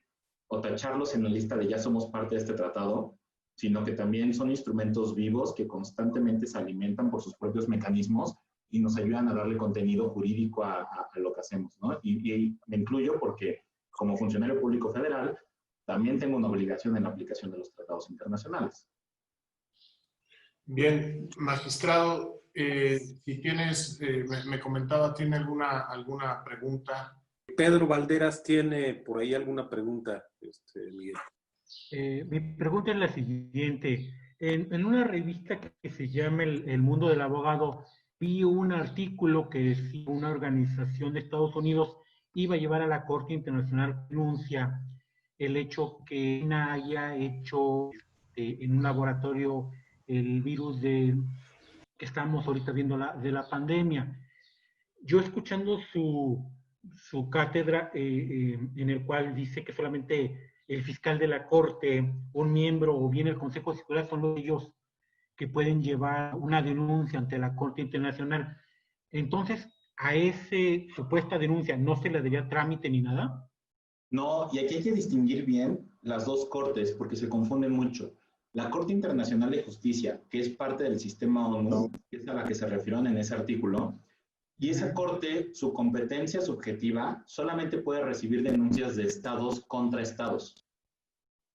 o tacharlos en la lista de ya somos parte de este tratado, sino que también son instrumentos vivos que constantemente se alimentan por sus propios mecanismos y nos ayudan a darle contenido jurídico a lo que hacemos, ¿no? Y me incluyo porque como funcionario público federal también tengo una obligación en la aplicación de los tratados internacionales. Bien, magistrado, si tienes, me comentaba, ¿tiene alguna pregunta? Pedro Valderas tiene por ahí alguna pregunta, Miguel. Mi pregunta es la siguiente. En una revista que se llama El Mundo del Abogado, vi un artículo que decía una organización de Estados Unidos iba a llevar a la Corte Internacional denuncia el hecho que China haya hecho en un laboratorio el virus que estamos ahorita viendo de la pandemia. Yo escuchando su cátedra en el cual dice que solamente el fiscal de la Corte, un miembro o bien el Consejo de Seguridad son ellos que pueden llevar una denuncia ante la Corte Internacional. Entonces, a esa supuesta denuncia no se le daría trámite ni nada. No, y aquí hay que distinguir bien las dos cortes porque se confunden mucho. La Corte Internacional de Justicia, que es parte del sistema ONU, que es a la que se refirieron en ese artículo, y esa corte, su competencia subjetiva, solamente puede recibir denuncias de estados contra estados.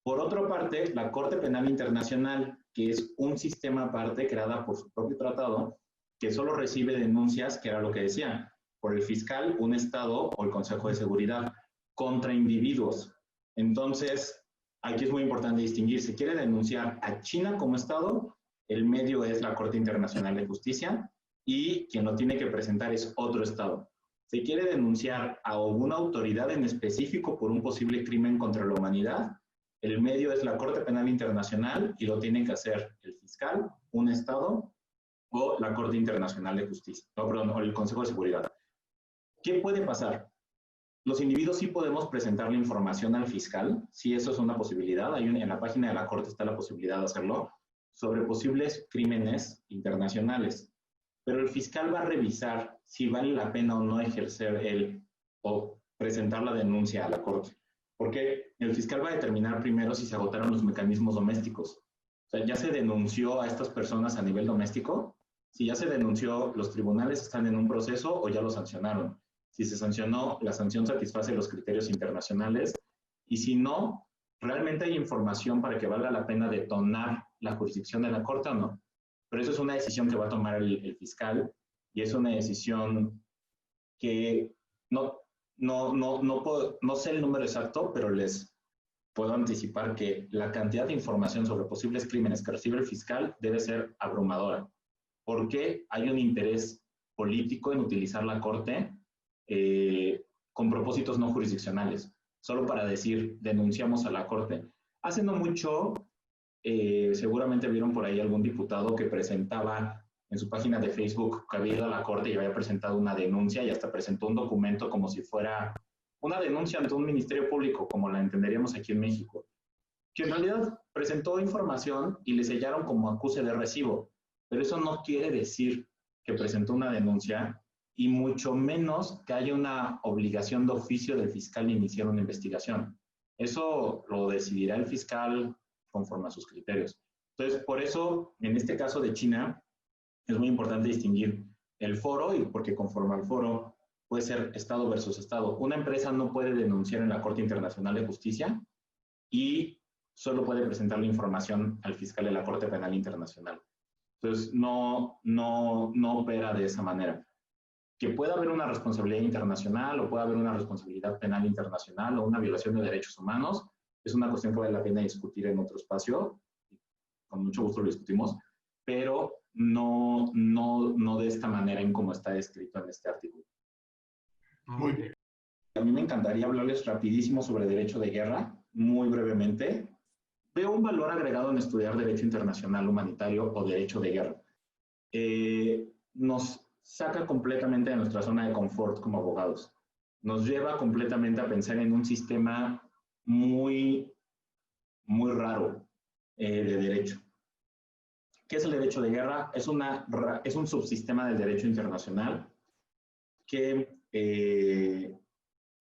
Por otra parte, la Corte Penal Internacional, que es un sistema aparte creada por su propio tratado, que solo recibe denuncias, que era lo que decían, por el fiscal, un estado o el Consejo de Seguridad, contra individuos. Entonces, aquí es muy importante distinguir, si quiere denunciar a China como estado, el medio es la Corte Internacional de Justicia, y quien lo tiene que presentar es otro estado. Si quiere denunciar a alguna autoridad en específico por un posible crimen contra la humanidad, el medio es la Corte Penal Internacional y lo tiene que hacer el fiscal, un estado o la Corte Internacional de Justicia, o el Consejo de Seguridad. ¿Qué puede pasar? Los individuos sí podemos presentar la información al fiscal, sí, eso es una posibilidad. En la página de la Corte está la posibilidad de hacerlo, sobre posibles crímenes internacionales. Pero el fiscal va a revisar si vale la pena o no ejercer o presentar la denuncia a la Corte. Porque el fiscal va a determinar primero si se agotaron los mecanismos domésticos. O sea, ¿ya se denunció a estas personas a nivel doméstico? Si ya se denunció, los tribunales están en un proceso o ya lo sancionaron. Si se sancionó, la sanción satisface los criterios internacionales. Y si no, ¿realmente hay información para que valga la pena detonar la jurisdicción de la Corte o no? Pero eso es una decisión que va a tomar el fiscal y es una decisión que no sé el número exacto, pero les puedo anticipar que la cantidad de información sobre posibles crímenes que recibe el fiscal debe ser abrumadora. Porque hay un interés político en utilizar la Corte con propósitos no jurisdiccionales, solo para decir, denunciamos a la Corte. Hace no mucho, seguramente vieron por ahí algún diputado que presentaba en su página de Facebook que había ido a la Corte y había presentado una denuncia y hasta presentó un documento como si fuera una denuncia ante un ministerio público, como la entenderíamos aquí en México, que en realidad presentó información y le sellaron como acuse de recibo, pero eso no quiere decir que presentó una denuncia y mucho menos que haya una obligación de oficio del fiscal de iniciar una investigación. Eso lo decidirá el fiscal conforme a sus criterios. Entonces, por eso, en este caso de China, es muy importante distinguir el foro, y porque conforme al foro puede ser Estado versus Estado. Una empresa no puede denunciar en la Corte Internacional de Justicia y solo puede presentar la información al fiscal de la Corte Penal Internacional. Entonces, no opera de esa manera. Que pueda haber una responsabilidad internacional o pueda haber una responsabilidad penal internacional o una violación de derechos humanos, es una cuestión que vale la pena discutir en otro espacio. Con mucho gusto lo discutimos, pero no de esta manera en cómo está descrito en este artículo. Muy bien. A mí me encantaría hablarles rapidísimo sobre derecho de guerra, muy brevemente. Veo un valor agregado en estudiar derecho internacional humanitario o derecho de guerra. Nos saca completamente de nuestra zona de confort como abogados. Nos lleva completamente a pensar en un sistema muy raro de derecho. ¿Qué es el derecho de guerra? Es un subsistema del derecho internacional que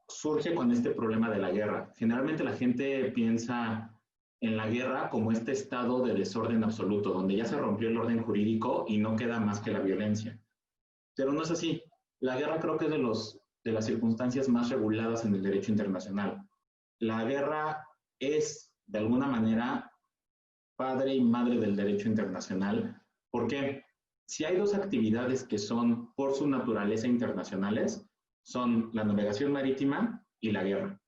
surge con este problema de la guerra. Generalmente la gente piensa en la guerra como este estado de desorden absoluto, donde ya se rompió el orden jurídico y no queda más que la violencia. Pero no es así. La guerra creo que es de las circunstancias más reguladas en el derecho internacional. La guerra es, de alguna manera, padre y madre del derecho internacional, porque si hay dos actividades que son, por su naturaleza, internacionales, son la navegación marítima y la guerra.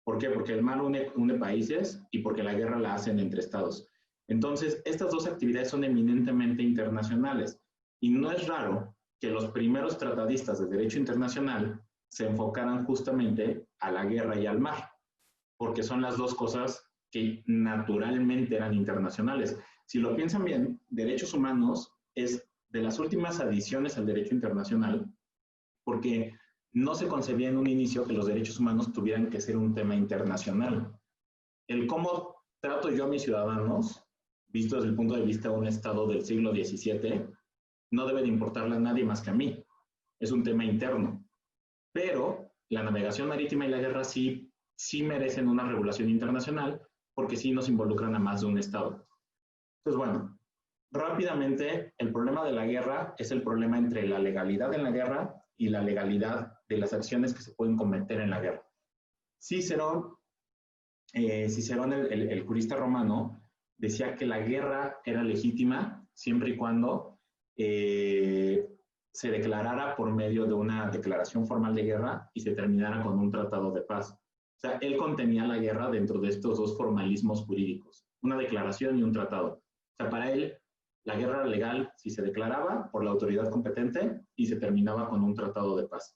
¿Por qué? Porque el mar une países y porque la guerra la hacen entre estados. Entonces, estas dos actividades son eminentemente internacionales y no es raro que los primeros tratadistas de derecho internacional se enfocaran justamente a la guerra y al mar. porque son las dos cosas que naturalmente eran internacionales. Si lo piensan bien, derechos humanos es de las últimas adiciones al derecho internacional, porque no se concebía en un inicio que los derechos humanos tuvieran que ser un tema internacional. El cómo trato yo a mis ciudadanos, visto desde el punto de vista de un Estado del siglo XVII, no debe de importarle a nadie más que a mí. Es un tema interno. Pero la navegación marítima y la guerra sí merecen una regulación internacional, porque sí nos involucran a más de un Estado. Entonces, bueno, rápidamente, el problema de la guerra es el problema entre la legalidad en la guerra y la legalidad de las acciones que se pueden cometer en la guerra. Cicerón, el jurista romano, decía que la guerra era legítima siempre y cuando se declarara por medio de una declaración formal de guerra y se terminara con un tratado de paz. O sea, él contenía la guerra dentro de estos dos formalismos jurídicos, una declaración y un tratado. O sea, para él, la guerra era legal si se declaraba por la autoridad competente y se terminaba con un tratado de paz.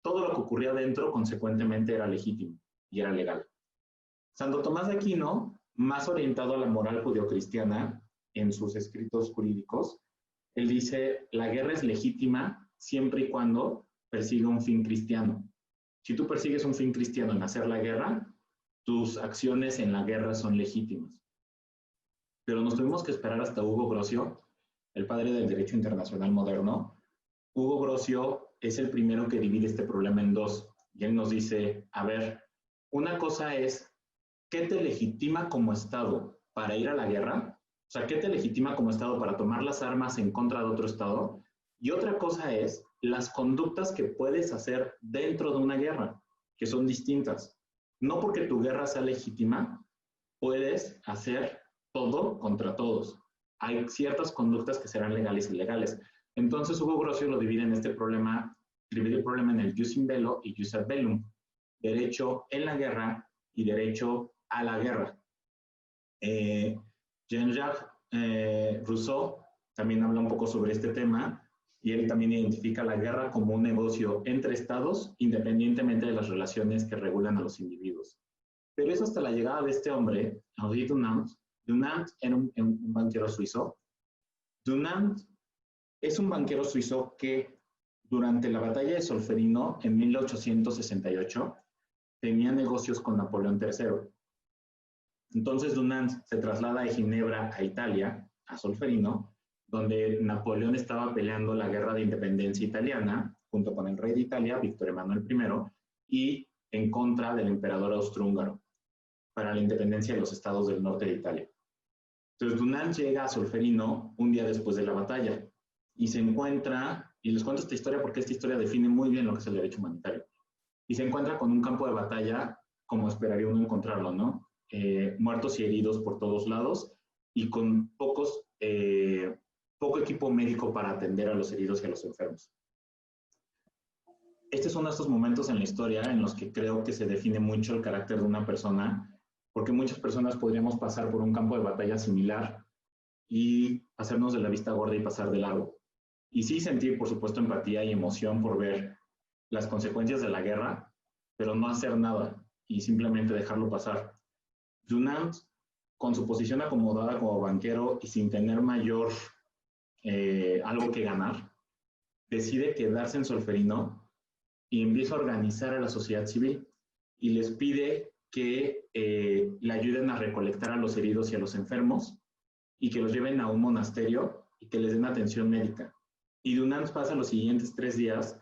Todo lo que ocurría dentro, consecuentemente, era legítimo y era legal. Santo Tomás de Aquino, más orientado a la moral judeocristiana en sus escritos jurídicos, él dice, la guerra es legítima siempre y cuando persiga un fin cristiano. Si tú persigues un fin cristiano en hacer la guerra, tus acciones en la guerra son legítimas. Pero nos tuvimos que esperar hasta Hugo Grocio, el padre del derecho internacional moderno. Hugo Grocio es el primero que divide este problema en dos. Y él nos dice, a ver, una cosa es, ¿qué te legitima como Estado para ir a la guerra? O sea, ¿qué te legitima como Estado para tomar las armas en contra de otro Estado? Y otra cosa es las conductas que puedes hacer dentro de una guerra, que son distintas. No porque tu guerra sea legítima, puedes hacer todo contra todos. Hay ciertas conductas que serán legales y ilegales. Entonces, Hugo Grocio lo divide en este problema, divide el problema en el jus in bello y jus ad bellum, derecho en la guerra y derecho a la guerra. Jean-Jacques Rousseau también habla un poco sobre este tema y él también identifica la guerra como un negocio entre estados independientemente de las relaciones que regulan a los individuos. Pero es hasta la llegada de este hombre, Henri Dunant. Dunant era un banquero suizo. Dunant es un banquero suizo que durante la batalla de Solferino en 1868 tenía negocios con Napoleón III. Entonces Dunant se traslada de Ginebra a Italia, a Solferino, donde Napoleón estaba peleando la guerra de independencia italiana, junto con el rey de Italia, Víctor Emanuel I, y en contra del emperador austrohúngaro, para la independencia de los estados del norte de Italia. Entonces Dunant llega a Solferino un día después de la batalla, y se encuentra, y les cuento esta historia porque esta historia define muy bien lo que es el derecho humanitario, y se encuentra con un campo de batalla como esperaría uno encontrarlo, ¿no? Muertos y heridos por todos lados y con poco equipo médico para atender a los heridos y a los enfermos. Este es uno de estos momentos en la historia en los que creo que se define mucho el carácter de una persona, porque muchas personas podríamos pasar por un campo de batalla similar y hacernos de la vista gorda y pasar de largo. Y sí sentir, por supuesto, empatía y emoción por ver las consecuencias de la guerra, pero no hacer nada y simplemente dejarlo pasar. Dunant, con su posición acomodada como banquero y sin tener mayor algo que ganar, decide quedarse en Solferino y empieza a organizar a la sociedad civil y les pide que le ayuden a recolectar a los heridos y a los enfermos y que los lleven a un monasterio y que les den atención médica. Y Dunant pasa los siguientes 3 días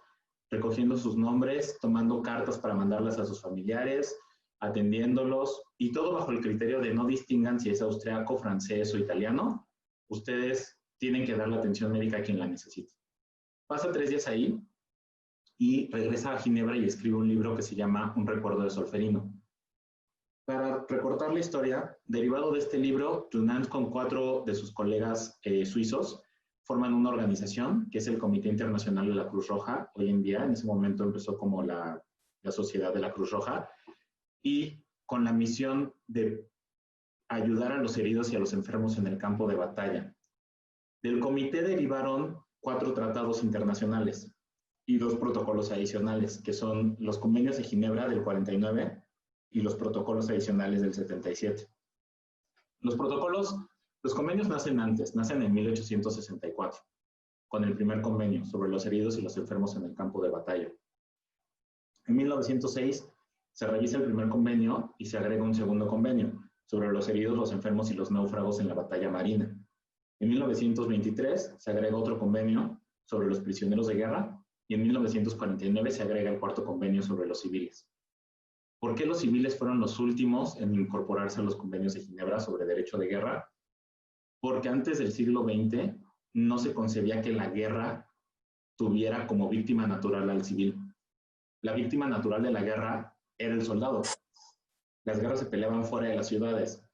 recogiendo sus nombres, tomando cartas para mandarlas a sus familiares, atendiéndolos, y todo bajo el criterio de no distingan si es austriaco, francés o italiano. Ustedes tienen que dar la atención médica a quien la necesite. Pasa 3 días ahí y regresa a Ginebra y escribe un libro que se llama Un recuerdo de Solferino. Para recortar la historia, derivado de este libro, Dunant con 4 de sus colegas suizos forman una organización que es el Comité Internacional de la Cruz Roja. Hoy en día, en ese momento empezó como la Sociedad de la Cruz Roja, y con la misión de ayudar a los heridos y a los enfermos en el campo de batalla. Del comité derivaron 4 tratados internacionales y 2 protocolos adicionales, que son los convenios de Ginebra del 49 y los protocolos adicionales del 77. Los convenios nacen antes, nacen en 1864, con el primer convenio sobre los heridos y los enfermos en el campo de batalla. En 1906 se revisa el primer convenio y se agrega un segundo convenio sobre los heridos, los enfermos y los náufragos en la batalla marina. En 1923 se agrega otro convenio sobre los prisioneros de guerra y en 1949 se agrega el cuarto convenio sobre los civiles. ¿Por qué los civiles fueron los últimos en incorporarse a los convenios de Ginebra sobre derecho de guerra? Porque antes del siglo XX no se concebía que la guerra tuviera como víctima natural al civil. La víctima natural de la guerra era el soldado. Las guerras se peleaban fuera de las ciudades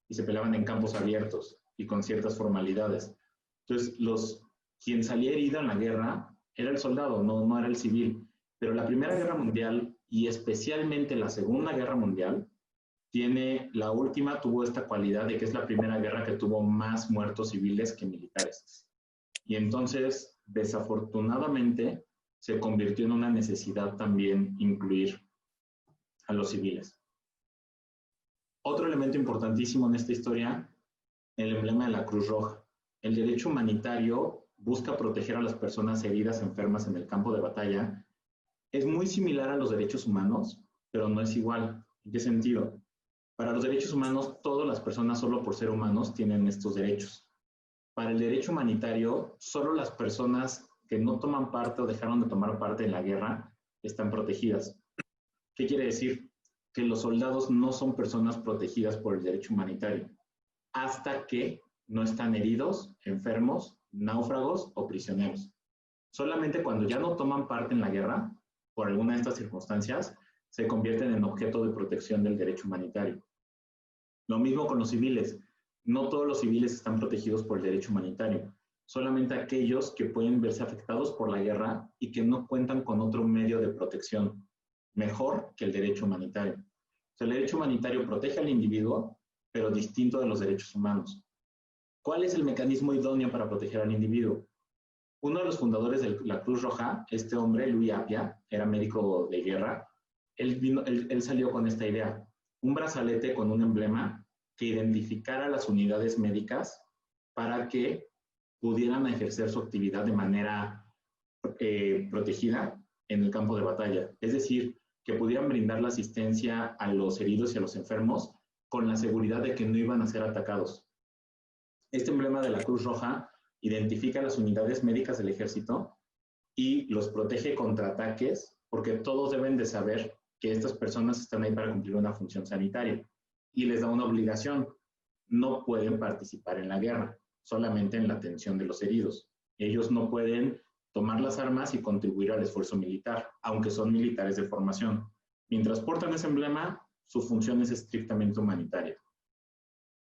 y se peleaban en campos abiertos y con ciertas formalidades. Entonces, quien salía herido en la guerra era el soldado, no era el civil. Pero la Primera Guerra Mundial y especialmente la Segunda Guerra Mundial, tuvo esta cualidad de que es la primera guerra que tuvo más muertos civiles que militares. Y entonces, desafortunadamente, se convirtió en una necesidad también incluir a los civiles. Otro elemento importantísimo en esta historia, el emblema de la Cruz Roja. El derecho humanitario busca proteger a las personas heridas, enfermas en el campo de batalla. Es muy similar a los derechos humanos, pero no es igual. ¿En qué sentido? Para los derechos humanos, todas las personas, solo por ser humanos, tienen estos derechos. Para el derecho humanitario, solo las personas que no toman parte o dejaron de tomar parte en la guerra están protegidas. ¿Qué quiere decir? Que los soldados no son personas protegidas por el derecho humanitario hasta que no están heridos, enfermos, náufragos o prisioneros. Solamente cuando ya no toman parte en la guerra, por alguna de estas circunstancias, se convierten en objeto de protección del derecho humanitario. Lo mismo con los civiles. No todos los civiles están protegidos por el derecho humanitario. Solamente aquellos que pueden verse afectados por la guerra y que no cuentan con otro medio de protección mejor que el derecho humanitario. O sea, el derecho humanitario protege al individuo, pero distinto de los derechos humanos. ¿Cuál es el mecanismo idóneo para proteger al individuo? Uno de los fundadores de la Cruz Roja, este hombre, Louis Appia, era médico de guerra. Él salió con esta idea. Un brazalete con un emblema que identificara las unidades médicas para que pudieran ejercer su actividad de manera protegida en el campo de batalla. Es decir, que pudieran brindar la asistencia a los heridos y a los enfermos con la seguridad de que no iban a ser atacados. Este emblema de la Cruz Roja identifica las unidades médicas del ejército y los protege contra ataques, porque todos deben de saber que estas personas están ahí para cumplir una función sanitaria. Y les da una obligación. No pueden participar en la guerra, solamente en la atención de los heridos. Ellos no pueden tomar las armas y contribuir al esfuerzo militar, aunque son militares de formación. Mientras portan ese emblema, su función es estrictamente humanitaria.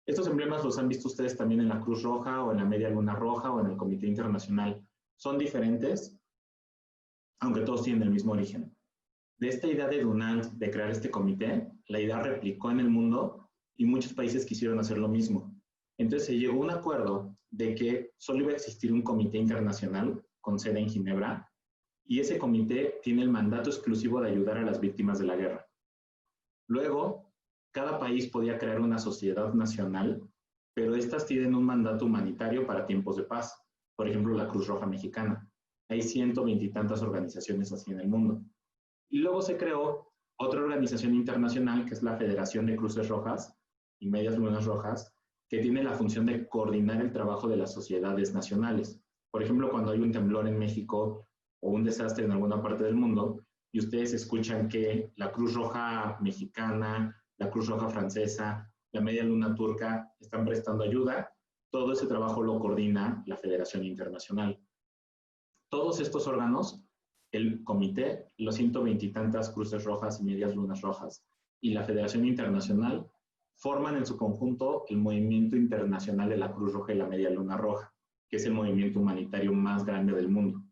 Estos emblemas los han visto ustedes también en la Cruz Roja o en la Media Luna Roja o en el Comité Internacional. Son diferentes, aunque todos tienen el mismo origen. De esta idea de Dunant de crear este comité, la idea replicó en el mundo y muchos países quisieron hacer lo mismo. Entonces se llegó a un acuerdo de que solo iba a existir un comité internacional con sede en Ginebra y ese comité tiene el mandato exclusivo de ayudar a las víctimas de la guerra. Luego, cada país podía crear una sociedad nacional, pero estas tienen un mandato humanitario para tiempos de paz. Por ejemplo, la Cruz Roja Mexicana. Hay 120 y tantas organizaciones así en el mundo. Y luego se creó otra organización internacional, que es la Federación de Cruces Rojas y Medias Lunas Rojas, que tiene la función de coordinar el trabajo de las sociedades nacionales. Por ejemplo, cuando hay un temblor en México o un desastre en alguna parte del mundo, y ustedes escuchan que la Cruz Roja Mexicana, la Cruz Roja Francesa, la Media Luna Turca están prestando ayuda, todo ese trabajo lo coordina la Federación Internacional. Todos estos órganos, el comité, los 120 y tantas Cruces Rojas y Medias Lunas Rojas y la Federación Internacional forman en su conjunto el movimiento internacional de la Cruz Roja y la Media Luna Roja, que es el movimiento humanitario más grande del mundo.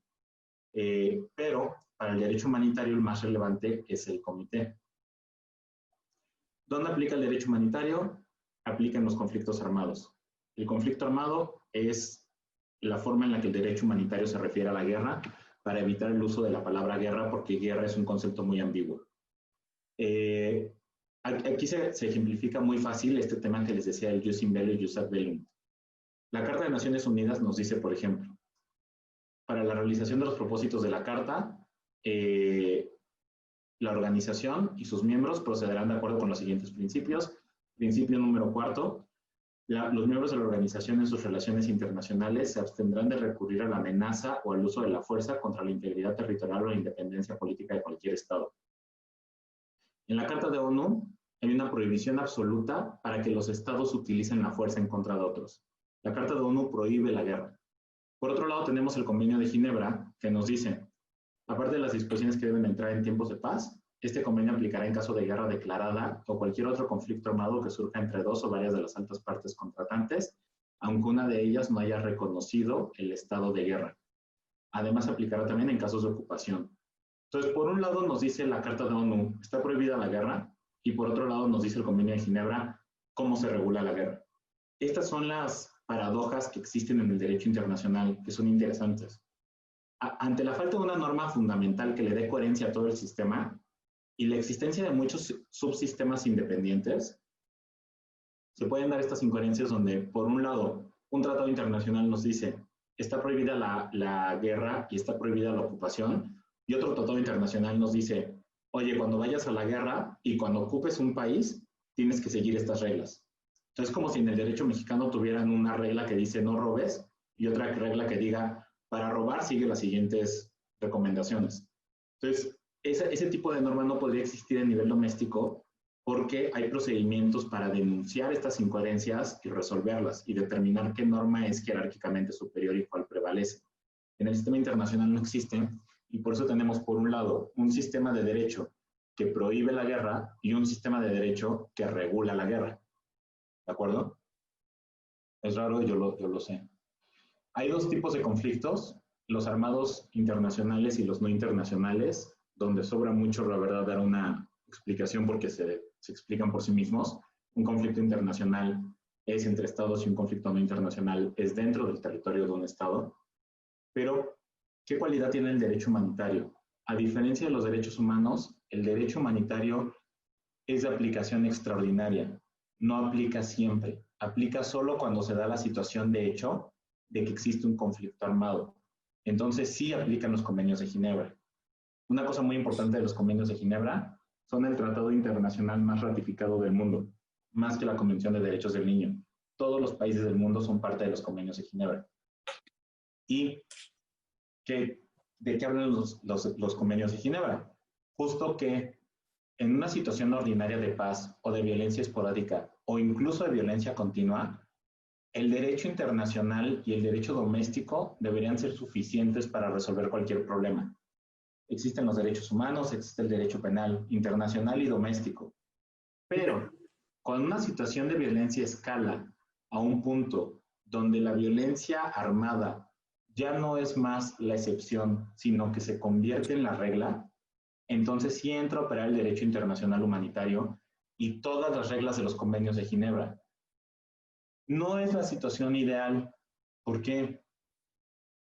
Pero para el derecho humanitario el más relevante es el comité. ¿Dónde aplica el derecho humanitario? Aplica en los conflictos armados. El conflicto armado es la forma en la que el derecho humanitario se refiere a la guerra, para evitar el uso de la palabra guerra, porque guerra es un concepto muy ambiguo. Aquí se ejemplifica muy fácil este tema que les decía, el jus in bello y jus ad bellum. La Carta de Naciones Unidas nos dice, por ejemplo, para la realización de los propósitos de la Carta, la organización y sus miembros procederán de acuerdo con los siguientes principios. Principio número 4, los miembros de la organización en sus relaciones internacionales se abstendrán de recurrir a la amenaza o al uso de la fuerza contra la integridad territorial o la independencia política de cualquier Estado. En la Carta de ONU hay una prohibición absoluta para que los Estados utilicen la fuerza en contra de otros. La Carta de ONU prohíbe la guerra. Por otro lado, tenemos el Convenio de Ginebra, que nos dice, aparte de las disposiciones que deben entrar en tiempos de paz, este convenio aplicará en caso de guerra declarada o cualquier otro conflicto armado que surja entre dos o varias de las altas partes contratantes, aunque una de ellas no haya reconocido el estado de guerra. Además, aplicará también en casos de ocupación. Entonces, por un lado nos dice la Carta de ONU, está prohibida la guerra, y por otro lado nos dice el Convenio de Ginebra, cómo se regula la guerra. Estas son las paradojas que existen en el derecho internacional, que son interesantes. Ante la falta de una norma fundamental que le dé coherencia a todo el sistema, y la existencia de muchos subsistemas independientes, se pueden dar estas incoherencias donde, por un lado, un tratado internacional nos dice, está prohibida la guerra y está prohibida la ocupación, y otro tratado internacional nos dice, oye, cuando vayas a la guerra y cuando ocupes un país, tienes que seguir estas reglas. Entonces, es como si en el derecho mexicano tuvieran una regla que dice no robes y otra regla que diga, para robar sigue las siguientes recomendaciones. Entonces, ese tipo de norma no podría existir a nivel doméstico porque hay procedimientos para denunciar estas incoherencias y resolverlas y determinar qué norma es jerárquicamente superior y cuál prevalece. En el sistema internacional no existe y por eso tenemos, por un lado, un sistema de derecho que prohíbe la guerra y un sistema de derecho que regula la guerra. ¿De acuerdo? Es raro, yo lo sé. Hay dos tipos de conflictos, los armados internacionales y los no internacionales, donde sobra mucho, la verdad, dar una explicación porque se explican por sí mismos. Un conflicto internacional es entre estados y un conflicto no internacional es dentro del territorio de un estado. Pero, ¿qué cualidad tiene el derecho humanitario? A diferencia de los derechos humanos, el derecho humanitario es de aplicación extraordinaria. No aplica siempre. Aplica solo cuando se da la situación de hecho de que existe un conflicto armado. Entonces, sí aplican los convenios de Ginebra. Una cosa muy importante de los convenios de Ginebra son el tratado internacional más ratificado del mundo, más que la Convención de Derechos del Niño. Todos los países del mundo son parte de los convenios de Ginebra. ¿Y de qué hablan los convenios de Ginebra? Justo que en una situación ordinaria de paz o de violencia esporádica o incluso de violencia continua, el derecho internacional y el derecho doméstico deberían ser suficientes para resolver cualquier problema. Existen los derechos humanos, existe el derecho penal internacional y doméstico. Pero cuando una situación de violencia escala a un punto donde la violencia armada ya no es más la excepción, sino que se convierte en la regla, entonces sí entra a operar el derecho internacional humanitario y todas las reglas de los convenios de Ginebra. No es la situación ideal porque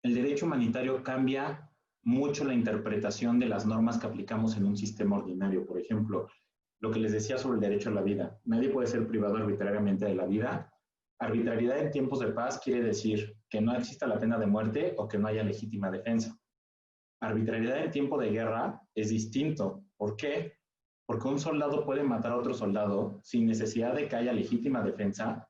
el derecho humanitario cambia mucho la interpretación de las normas que aplicamos en un sistema ordinario. Por ejemplo, lo que les decía sobre el derecho a la vida. Nadie puede ser privado arbitrariamente de la vida. Arbitrariedad en tiempos de paz quiere decir que no exista la pena de muerte o que no haya legítima defensa. Arbitrariedad en tiempo de guerra es distinto. ¿Por qué? Porque un soldado puede matar a otro soldado sin necesidad de que haya legítima defensa,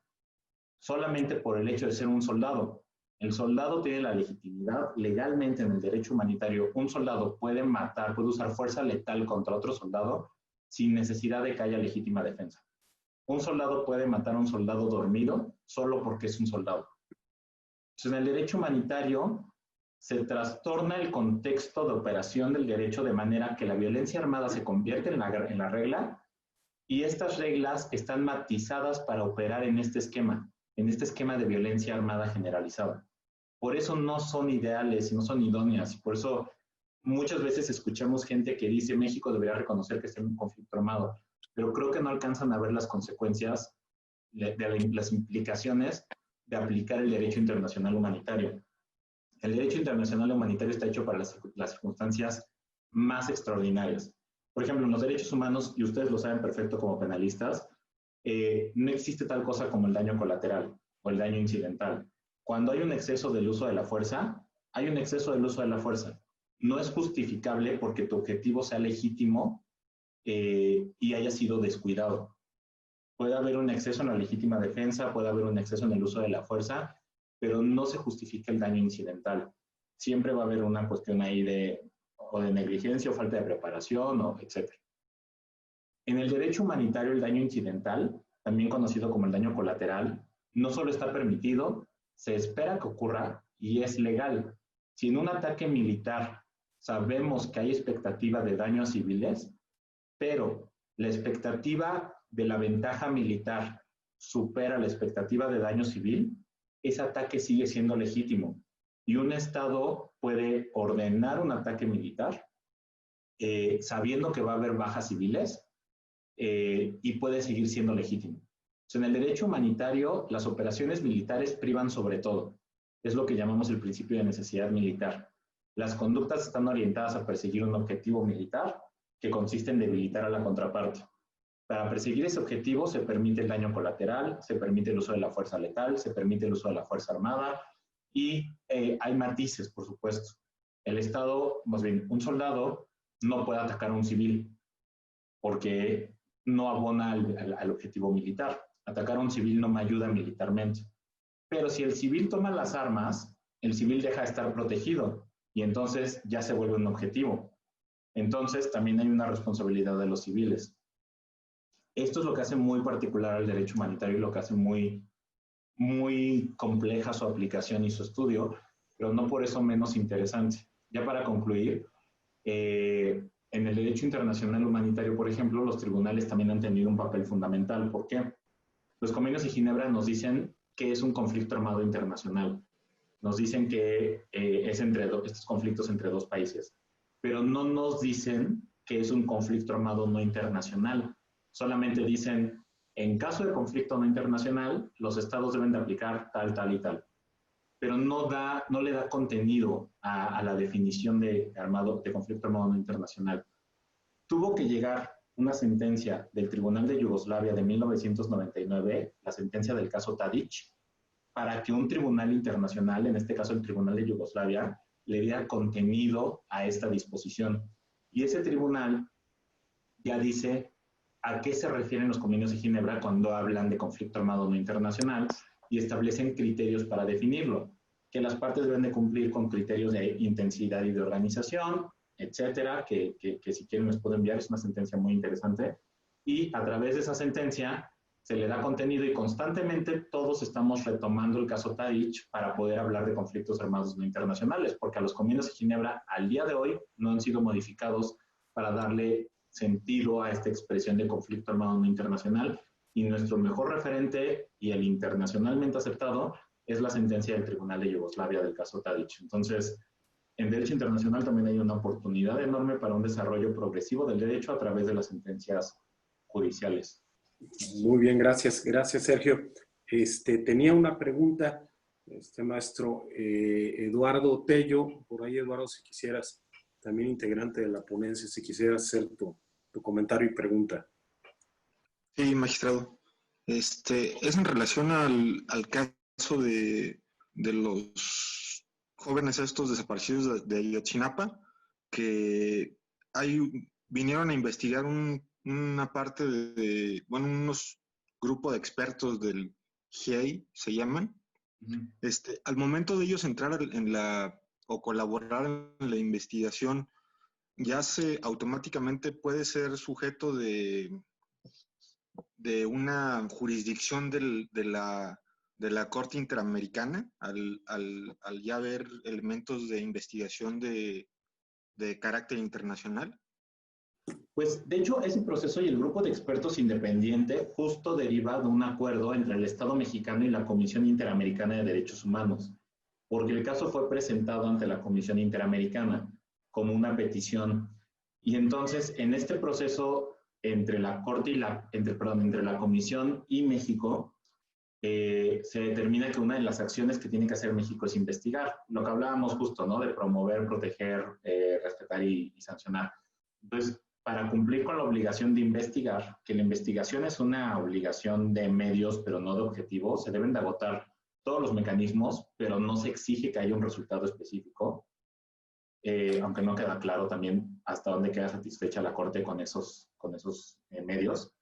solamente por el hecho de ser un soldado. El soldado tiene la legitimidad legalmente en el derecho humanitario. Un soldado puede matar, puede usar fuerza letal contra otro soldado sin necesidad de que haya legítima defensa. Un soldado puede matar a un soldado dormido solo porque es un soldado. Entonces, en el derecho humanitario se trastorna el contexto de operación del derecho de manera que la violencia armada se convierte en la regla y estas reglas están matizadas para operar en este esquema de violencia armada generalizada. Por eso no son ideales y no son idóneas. Por eso muchas veces escuchamos gente que dice México debería reconocer que está en un conflicto armado, pero creo que no alcanzan a ver las consecuencias, las implicaciones de aplicar el derecho internacional humanitario. El derecho internacional humanitario está hecho para las circunstancias más extraordinarias. Por ejemplo, en los derechos humanos, y ustedes lo saben perfecto como penalistas, no existe tal cosa como el daño colateral o el daño incidental. Cuando hay un exceso del uso de la fuerza, hay un exceso del uso de la fuerza. No es justificable porque tu objetivo sea legítimo y haya sido descuidado. Puede haber un exceso en la legítima defensa, puede haber un exceso en el uso de la fuerza, pero no se justifica el daño incidental. Siempre va a haber una cuestión ahí de negligencia o falta de preparación, etc. En el derecho humanitario, el daño incidental, también conocido como el daño colateral, no solo está permitido, se espera que ocurra y es legal. Si en un ataque militar sabemos que hay expectativa de daños civiles, pero la expectativa de la ventaja militar supera la expectativa de daño civil, ese ataque sigue siendo legítimo. Y un Estado puede ordenar un ataque militar sabiendo que va a haber bajas civiles y puede seguir siendo legítimo. En el derecho humanitario, las operaciones militares privan sobre todo. Es lo que llamamos el principio de necesidad militar. Las conductas están orientadas a perseguir un objetivo militar que consiste en debilitar a la contraparte. Para perseguir ese objetivo se permite el daño colateral, se permite el uso de la fuerza letal, se permite el uso de la fuerza armada y hay matices, por supuesto. El Estado, más bien, un soldado no puede atacar a un civil porque no abona al objetivo militar. Atacar a un civil no me ayuda militarmente. Pero si el civil toma las armas, el civil deja de estar protegido y entonces ya se vuelve un objetivo. Entonces también hay una responsabilidad de los civiles. Esto es lo que hace muy particular al derecho humanitario y lo que hace muy, muy compleja su aplicación y su estudio, pero no por eso menos interesante. Ya para concluir, en el derecho internacional humanitario, por ejemplo, los tribunales también han tenido un papel fundamental. ¿Por qué? Los convenios de Ginebra nos dicen que es un conflicto armado internacional. Nos dicen que es estos conflictos entre dos países, pero no nos dicen que es un conflicto armado no internacional. Solamente dicen, en caso de conflicto no internacional, los estados deben de aplicar tal, tal y tal. Pero no le da contenido a la definición de conflicto armado no internacional. Tuvo que llegar una sentencia del Tribunal de Yugoslavia de 1999, la sentencia del caso Tadic, para que un tribunal internacional, en este caso el Tribunal de Yugoslavia, le diera contenido a esta disposición. Y ese tribunal ya dice a qué se refieren los convenios de Ginebra cuando hablan de conflicto armado no internacional y establecen criterios para definirlo, que las partes deben de cumplir con criterios de intensidad y de organización, etcétera, que si quieren les puedo enviar, es una sentencia muy interesante, y a través de esa sentencia se le da contenido y constantemente todos estamos retomando el caso Tadic para poder hablar de conflictos armados no internacionales, porque a los convenios de Ginebra al día de hoy no han sido modificados para darle sentido a esta expresión de conflicto armado no internacional, y nuestro mejor referente y el internacionalmente aceptado es la sentencia del Tribunal de Yugoslavia del caso Tadic. Entonces, en derecho internacional también hay una oportunidad enorme para un desarrollo progresivo del derecho a través de las sentencias judiciales. Muy bien, gracias. Gracias, Sergio. Tenía una pregunta, maestro Eduardo Tello. Por ahí, Eduardo, si quisieras, también integrante de la ponencia, si quisieras hacer tu comentario y pregunta. Sí, magistrado. Es en relación al caso de los jóvenes estos desaparecidos de Ayotzinapa, que vinieron a investigar una parte unos grupos de expertos del GIEI, se llaman. Al momento de ellos entrar o colaborar en la investigación, ya automáticamente puede ser sujeto de una jurisdicción de la Corte Interamericana al ya haber elementos de investigación de carácter internacional. Pues, de hecho, ese proceso y el grupo de expertos independiente justo deriva de un acuerdo entre el Estado mexicano y la Comisión Interamericana de Derechos Humanos, porque el caso fue presentado ante la Comisión Interamericana como una petición. Y entonces, en este proceso entre la Corte entre la Comisión y México, se determina que una de las acciones que tiene que hacer México es investigar. Lo que hablábamos justo, ¿no? De promover, proteger, respetar y sancionar. Entonces, para cumplir con la obligación de investigar, que la investigación es una obligación de medios, pero no de objetivos, se deben de agotar todos los mecanismos, pero no se exige que haya un resultado específico, aunque no queda claro también hasta dónde queda satisfecha la Corte con esos medios.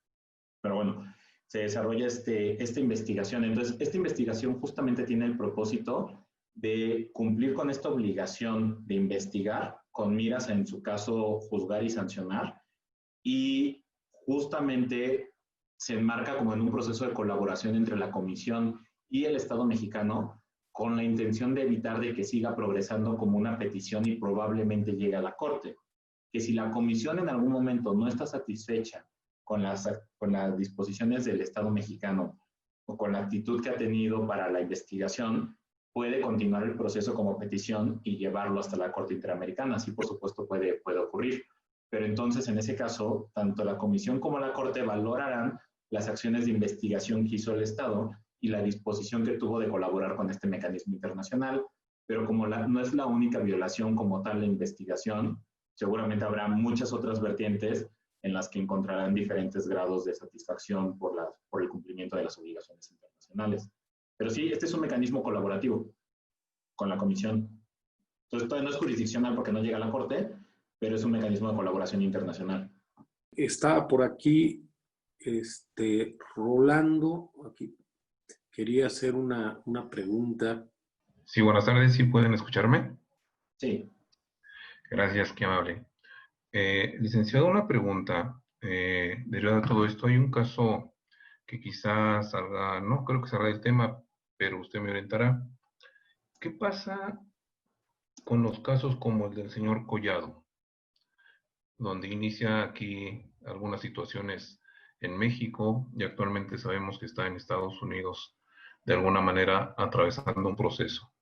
Pero bueno, se desarrolla esta investigación. Entonces, esta investigación justamente tiene el propósito de cumplir con esta obligación de investigar, con miras en su caso juzgar y sancionar, y justamente se enmarca como en un proceso de colaboración entre la Comisión y el Estado mexicano, con la intención de evitar de que siga progresando como una petición y probablemente llegue a la Corte. Que si la Comisión en algún momento no está satisfecha con las disposiciones del Estado mexicano o con la actitud que ha tenido para la investigación, puede continuar el proceso como petición y llevarlo hasta la Corte Interamericana. Sí, por supuesto, puede ocurrir. Pero entonces, en ese caso, tanto la Comisión como la Corte valorarán las acciones de investigación que hizo el Estado y la disposición que tuvo de colaborar con este mecanismo internacional. Pero como no es la única violación como tal la investigación, seguramente habrá muchas otras vertientes en las que encontrarán diferentes grados de satisfacción por el cumplimiento de las obligaciones internacionales. Pero sí, este es un mecanismo colaborativo con la Comisión. Entonces, todavía no es jurisdiccional porque no llega a la Corte, pero es un mecanismo de colaboración internacional. Está por aquí Rolando, aquí quería hacer una pregunta. Sí, buenas tardes, ¿sí pueden escucharme? Sí. Gracias, qué amable. Licenciado, una pregunta. Derivada de todo esto, hay un caso que quizás salga, no creo que salga del tema, pero usted me orientará. ¿Qué pasa con los casos como el del señor Collado, donde inicia aquí algunas situaciones en México y actualmente sabemos que está en Estados Unidos de alguna manera atravesando un proceso?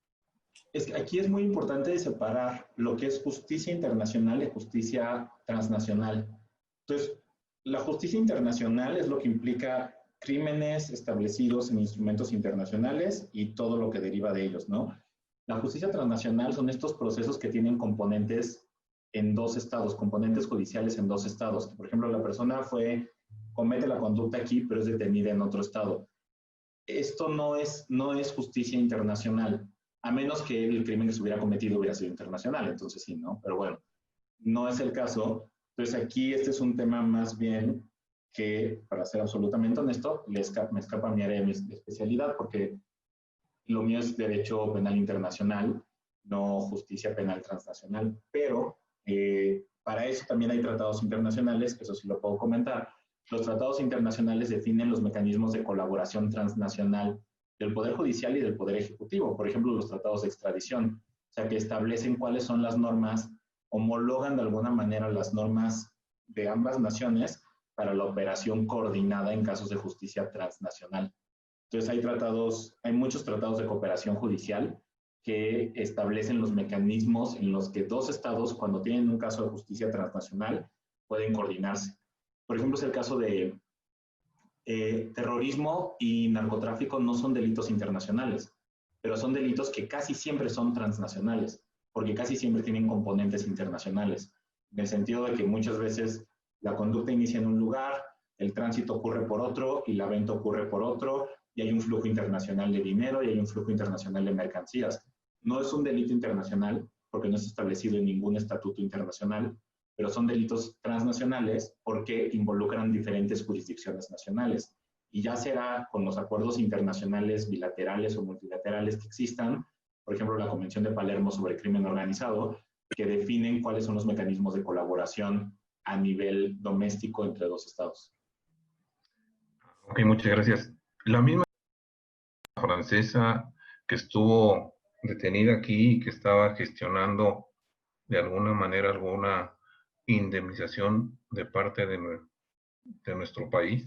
Es que aquí es muy importante separar lo que es justicia internacional y justicia transnacional. Entonces, la justicia internacional es lo que implica crímenes establecidos en instrumentos internacionales y todo lo que deriva de ellos, ¿no? La justicia transnacional son estos procesos que tienen componentes en dos estados, componentes judiciales en dos estados. Por ejemplo, la persona comete la conducta aquí, pero es detenida en otro estado. Esto no es justicia internacional, a menos que el crimen que se hubiera cometido hubiera sido internacional, entonces sí, ¿no? Pero bueno, no es el caso. Entonces aquí este es un tema más bien que, para ser absolutamente honesto, me escapa mi área de mi especialidad, porque lo mío es derecho penal internacional, no justicia penal transnacional, pero para eso también hay tratados internacionales, eso sí lo puedo comentar. Los tratados internacionales definen los mecanismos de colaboración transnacional del Poder Judicial y del Poder Ejecutivo. Por ejemplo, los tratados de extradición, o sea, que establecen cuáles son las normas, homologan de alguna manera las normas de ambas naciones para la operación coordinada en casos de justicia transnacional. Entonces hay muchos tratados de cooperación judicial que establecen los mecanismos en los que dos estados, cuando tienen un caso de justicia transnacional, pueden coordinarse. Por ejemplo, es el caso de terrorismo y narcotráfico no son delitos internacionales, pero son delitos que casi siempre son transnacionales, porque casi siempre tienen componentes internacionales, en el sentido de que muchas veces la conducta inicia en un lugar, el tránsito ocurre por otro y la venta ocurre por otro, y hay un flujo internacional de dinero y hay un flujo internacional de mercancías. No es un delito internacional, porque no es establecido en ningún estatuto internacional, pero son delitos transnacionales porque involucran diferentes jurisdicciones nacionales. Y ya será con los acuerdos internacionales bilaterales o multilaterales que existan, por ejemplo, la Convención de Palermo sobre Crimen Organizado, que definen cuáles son los mecanismos de colaboración a nivel doméstico entre dos estados. Ok, muchas gracias. La misma francesa que estuvo detenida aquí y que estaba gestionando de alguna manera alguna indemnización de parte de nuestro país.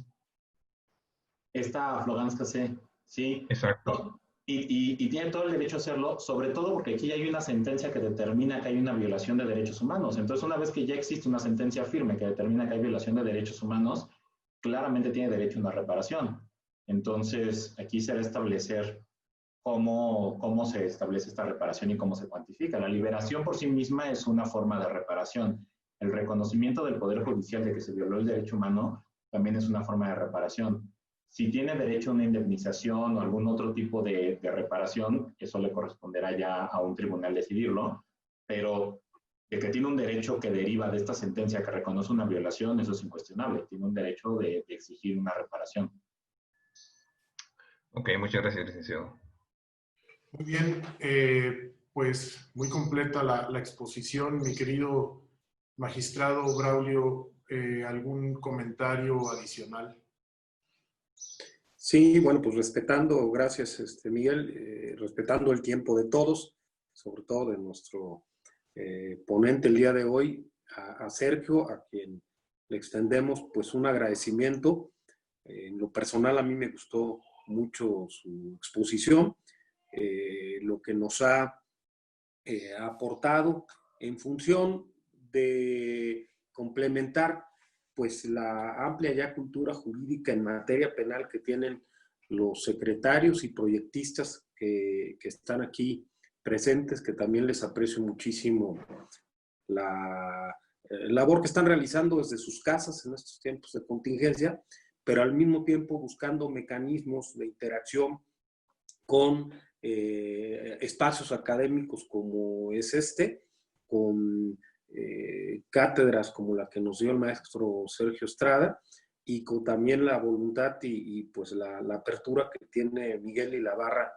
Esta Florence Cassé, sí. Exacto. Y tiene todo el derecho a hacerlo, sobre todo porque aquí hay una sentencia que determina que hay una violación de derechos humanos. Entonces, una vez que ya existe una sentencia firme que determina que hay violación de derechos humanos, claramente tiene derecho a una reparación. Entonces, aquí será establecer cómo se establece esta reparación y cómo se cuantifica. La liberación por sí misma es una forma de reparación. el reconocimiento del Poder Judicial de que se violó el derecho humano también es una forma de reparación. Si tiene derecho a una indemnización o algún otro tipo de reparación, eso le corresponderá ya a un tribunal decidirlo, pero de que tiene un derecho que deriva de esta sentencia que reconoce una violación, eso es incuestionable. Tiene un derecho de exigir una reparación. Ok, muchas gracias, licenciado. Muy bien, pues muy completa la exposición. Mi querido magistrado Braulio, ¿algún comentario adicional? Sí, bueno, pues respetando, gracias Miguel, respetando el tiempo de todos, sobre todo de nuestro ponente el día de hoy, a Sergio, a quien le extendemos pues un agradecimiento. En lo personal a mí me gustó mucho su exposición, lo que nos ha aportado en función de complementar pues la amplia ya cultura jurídica en materia penal que tienen los secretarios y proyectistas que están aquí presentes, que también les aprecio muchísimo la labor que están realizando desde sus casas en estos tiempos de contingencia, pero al mismo tiempo buscando mecanismos de interacción con espacios académicos como es con cátedras como la que nos dio el maestro Sergio Estrada, y con también la voluntad y pues la apertura que tiene Miguel y la barra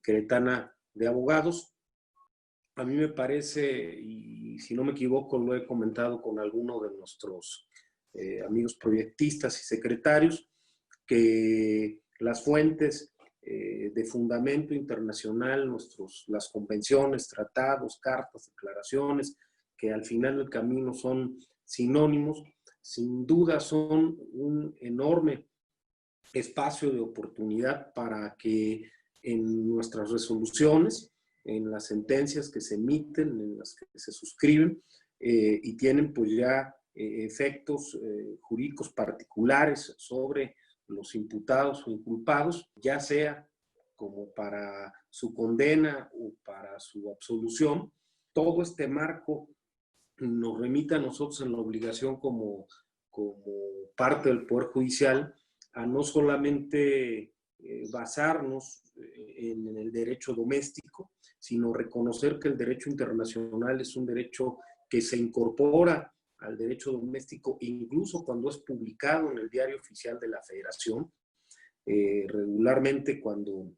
queretana de abogados. A mí me parece, y si no me equivoco, lo he comentado con alguno de nuestros amigos proyectistas y secretarios, que las fuentes de fundamento internacional, las convenciones, tratados, cartas, declaraciones, que al final del camino son sinónimos, sin duda son un enorme espacio de oportunidad para que en nuestras resoluciones, en las sentencias que se emiten, en las que se suscriben y tienen pues ya efectos jurídicos particulares sobre los imputados o inculpados, ya sea como para su condena o para su absolución, todo este marco nos remite a nosotros en la obligación como parte del Poder Judicial a no solamente basarnos en el derecho doméstico, sino reconocer que el derecho internacional es un derecho que se incorpora al derecho doméstico, incluso cuando es publicado en el Diario Oficial de la Federación. Regularmente cuando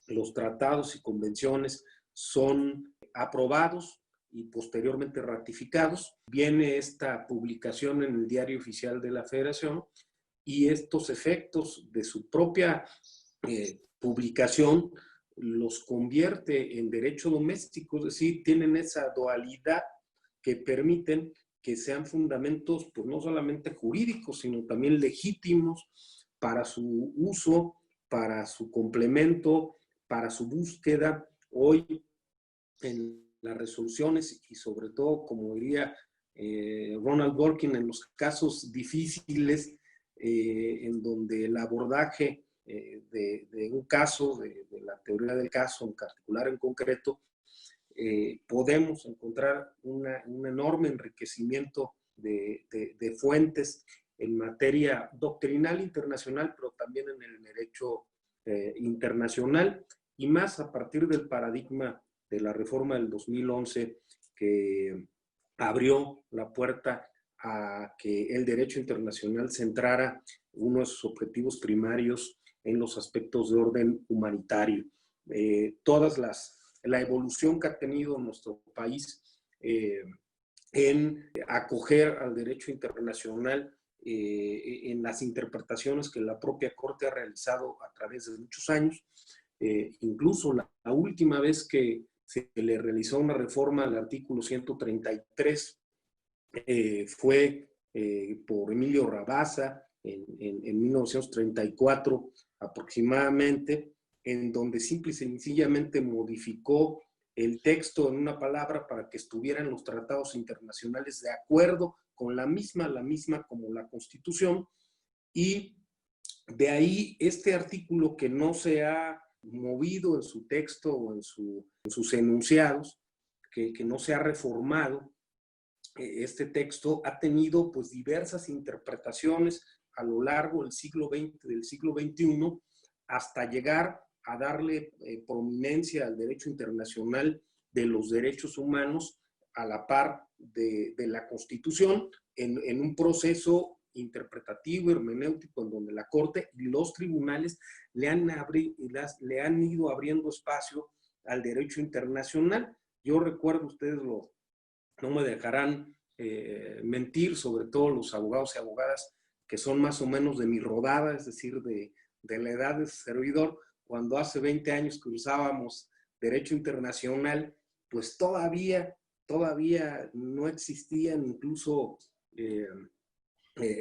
los tratados y convenciones son aprobados y posteriormente ratificados, viene esta publicación en el Diario Oficial de la Federación y estos efectos de su propia publicación los convierte en derecho doméstico, es decir, tienen esa dualidad que permiten que sean fundamentos pues no solamente jurídicos, sino también legítimos para su uso, para su complemento, para su búsqueda. Hoy en las resoluciones y sobre todo, como diría Ronald Dworkin, en los casos difíciles en donde el abordaje de un caso, de la teoría del caso en particular, en concreto, podemos encontrar un enorme enriquecimiento de fuentes en materia doctrinal internacional, pero también en el derecho internacional, y más a partir del paradigma de la reforma del 2011 que abrió la puerta a que el derecho internacional centrara uno de sus objetivos primarios en los aspectos de orden humanitario. La evolución que ha tenido nuestro país en acoger al derecho internacional en las interpretaciones que la propia Corte ha realizado a través de muchos años. Incluso la última vez que se le realizó una reforma al artículo 133 fue por Emilio Rabasa en 1934 aproximadamente, en donde simple y sencillamente modificó el texto en una palabra para que estuvieran los tratados internacionales de acuerdo con la misma como la Constitución, y de ahí este artículo que no se ha movido en su texto o en sus enunciados, que no se ha reformado, este texto ha tenido pues diversas interpretaciones a lo largo del siglo XX, del siglo XXI, hasta llegar a darle prominencia al derecho internacional de los derechos humanos a la par de la Constitución en un proceso interpretativo, hermenéutico, en donde la Corte y los tribunales le han ido abriendo espacio al derecho internacional. Yo recuerdo, ustedes no me dejarán mentir, sobre todo los abogados y abogadas que son más o menos de mi rodada, es decir, de la edad de servidor, cuando hace 20 años que usábamos derecho internacional, pues todavía no existían incluso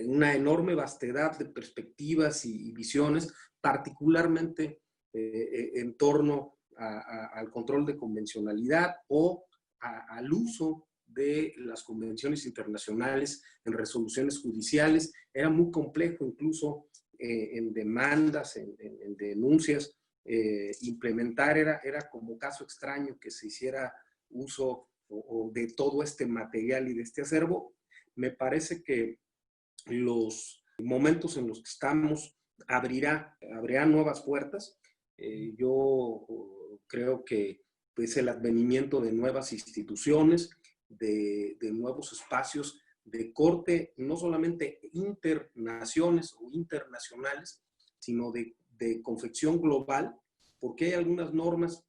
una enorme vastedad de perspectivas y visiones, particularmente en torno al control de convencionalidad o al uso de las convenciones internacionales en resoluciones judiciales. Era muy complejo incluso en demandas, en denuncias, implementar, era como caso extraño que se hiciera uso de todo este material y de este acervo. Me parece que los momentos en los que estamos abrirán nuevas puertas. Yo creo que es el advenimiento de nuevas instituciones, de nuevos espacios de corte, no solamente internaciones o internacionales, sino de confección global, porque hay algunas normas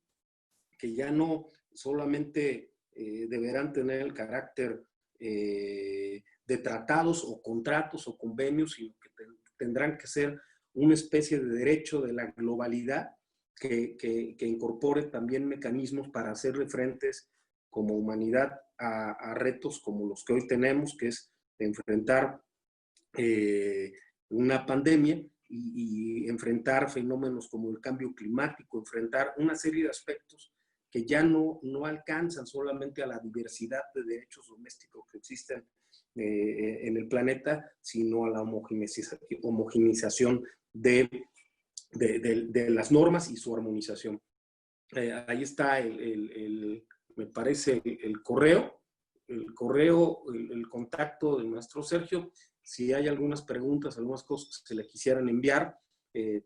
que ya no solamente deberán tener el carácter de tratados o contratos o convenios, sino que tendrán que ser una especie de derecho de la globalidad que incorpore también mecanismos para hacerle frentes como humanidad a retos como los que hoy tenemos, que es enfrentar una pandemia y enfrentar fenómenos como el cambio climático, enfrentar una serie de aspectos que ya no alcanzan solamente a la diversidad de derechos domésticos que existen en el planeta, sino a la homogeneización de las normas y su armonización. Ahí está me parece, el correo, el contacto de nuestro Sergio. Si hay algunas preguntas, algunas cosas que se le quisieran enviar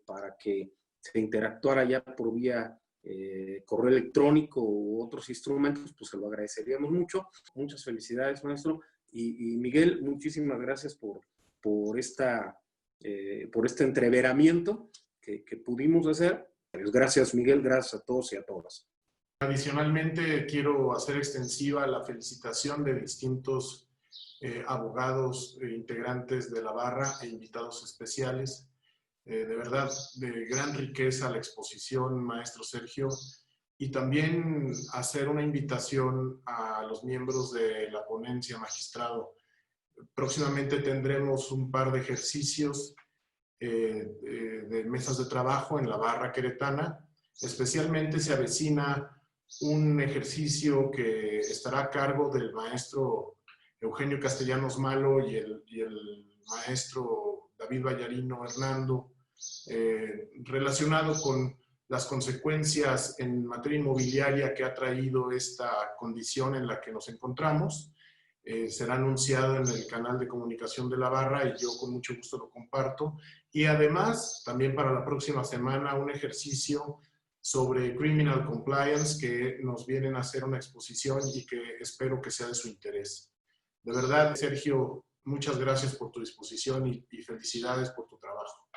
para que se interactuara ya por vía correo electrónico u otros instrumentos, pues se lo agradeceríamos mucho. Muchas felicidades, maestro. Y Miguel, muchísimas gracias por este entreveramiento que pudimos hacer. Pues gracias, Miguel, gracias a todos y a todas. Adicionalmente, quiero hacer extensiva la felicitación de distintos abogados integrantes de la barra e invitados especiales. De verdad, de gran riqueza la exposición, maestro Sergio, y también hacer una invitación a los miembros de la ponencia, magistrado. Próximamente tendremos un par de ejercicios de mesas de trabajo en la barra queretana. Especialmente se avecina un ejercicio que estará a cargo del maestro Eugenio Castellanos Malo y el maestro David Vallarino Hernando, relacionado con las consecuencias en materia inmobiliaria que ha traído esta condición en la que nos encontramos. Será anunciado en el canal de comunicación de la barra y yo con mucho gusto lo comparto. Y además, también para la próxima semana, un ejercicio sobre Criminal Compliance que nos vienen a hacer una exposición y que espero que sea de su interés. De verdad, Sergio, muchas gracias por tu disposición y felicidades por tu trabajo.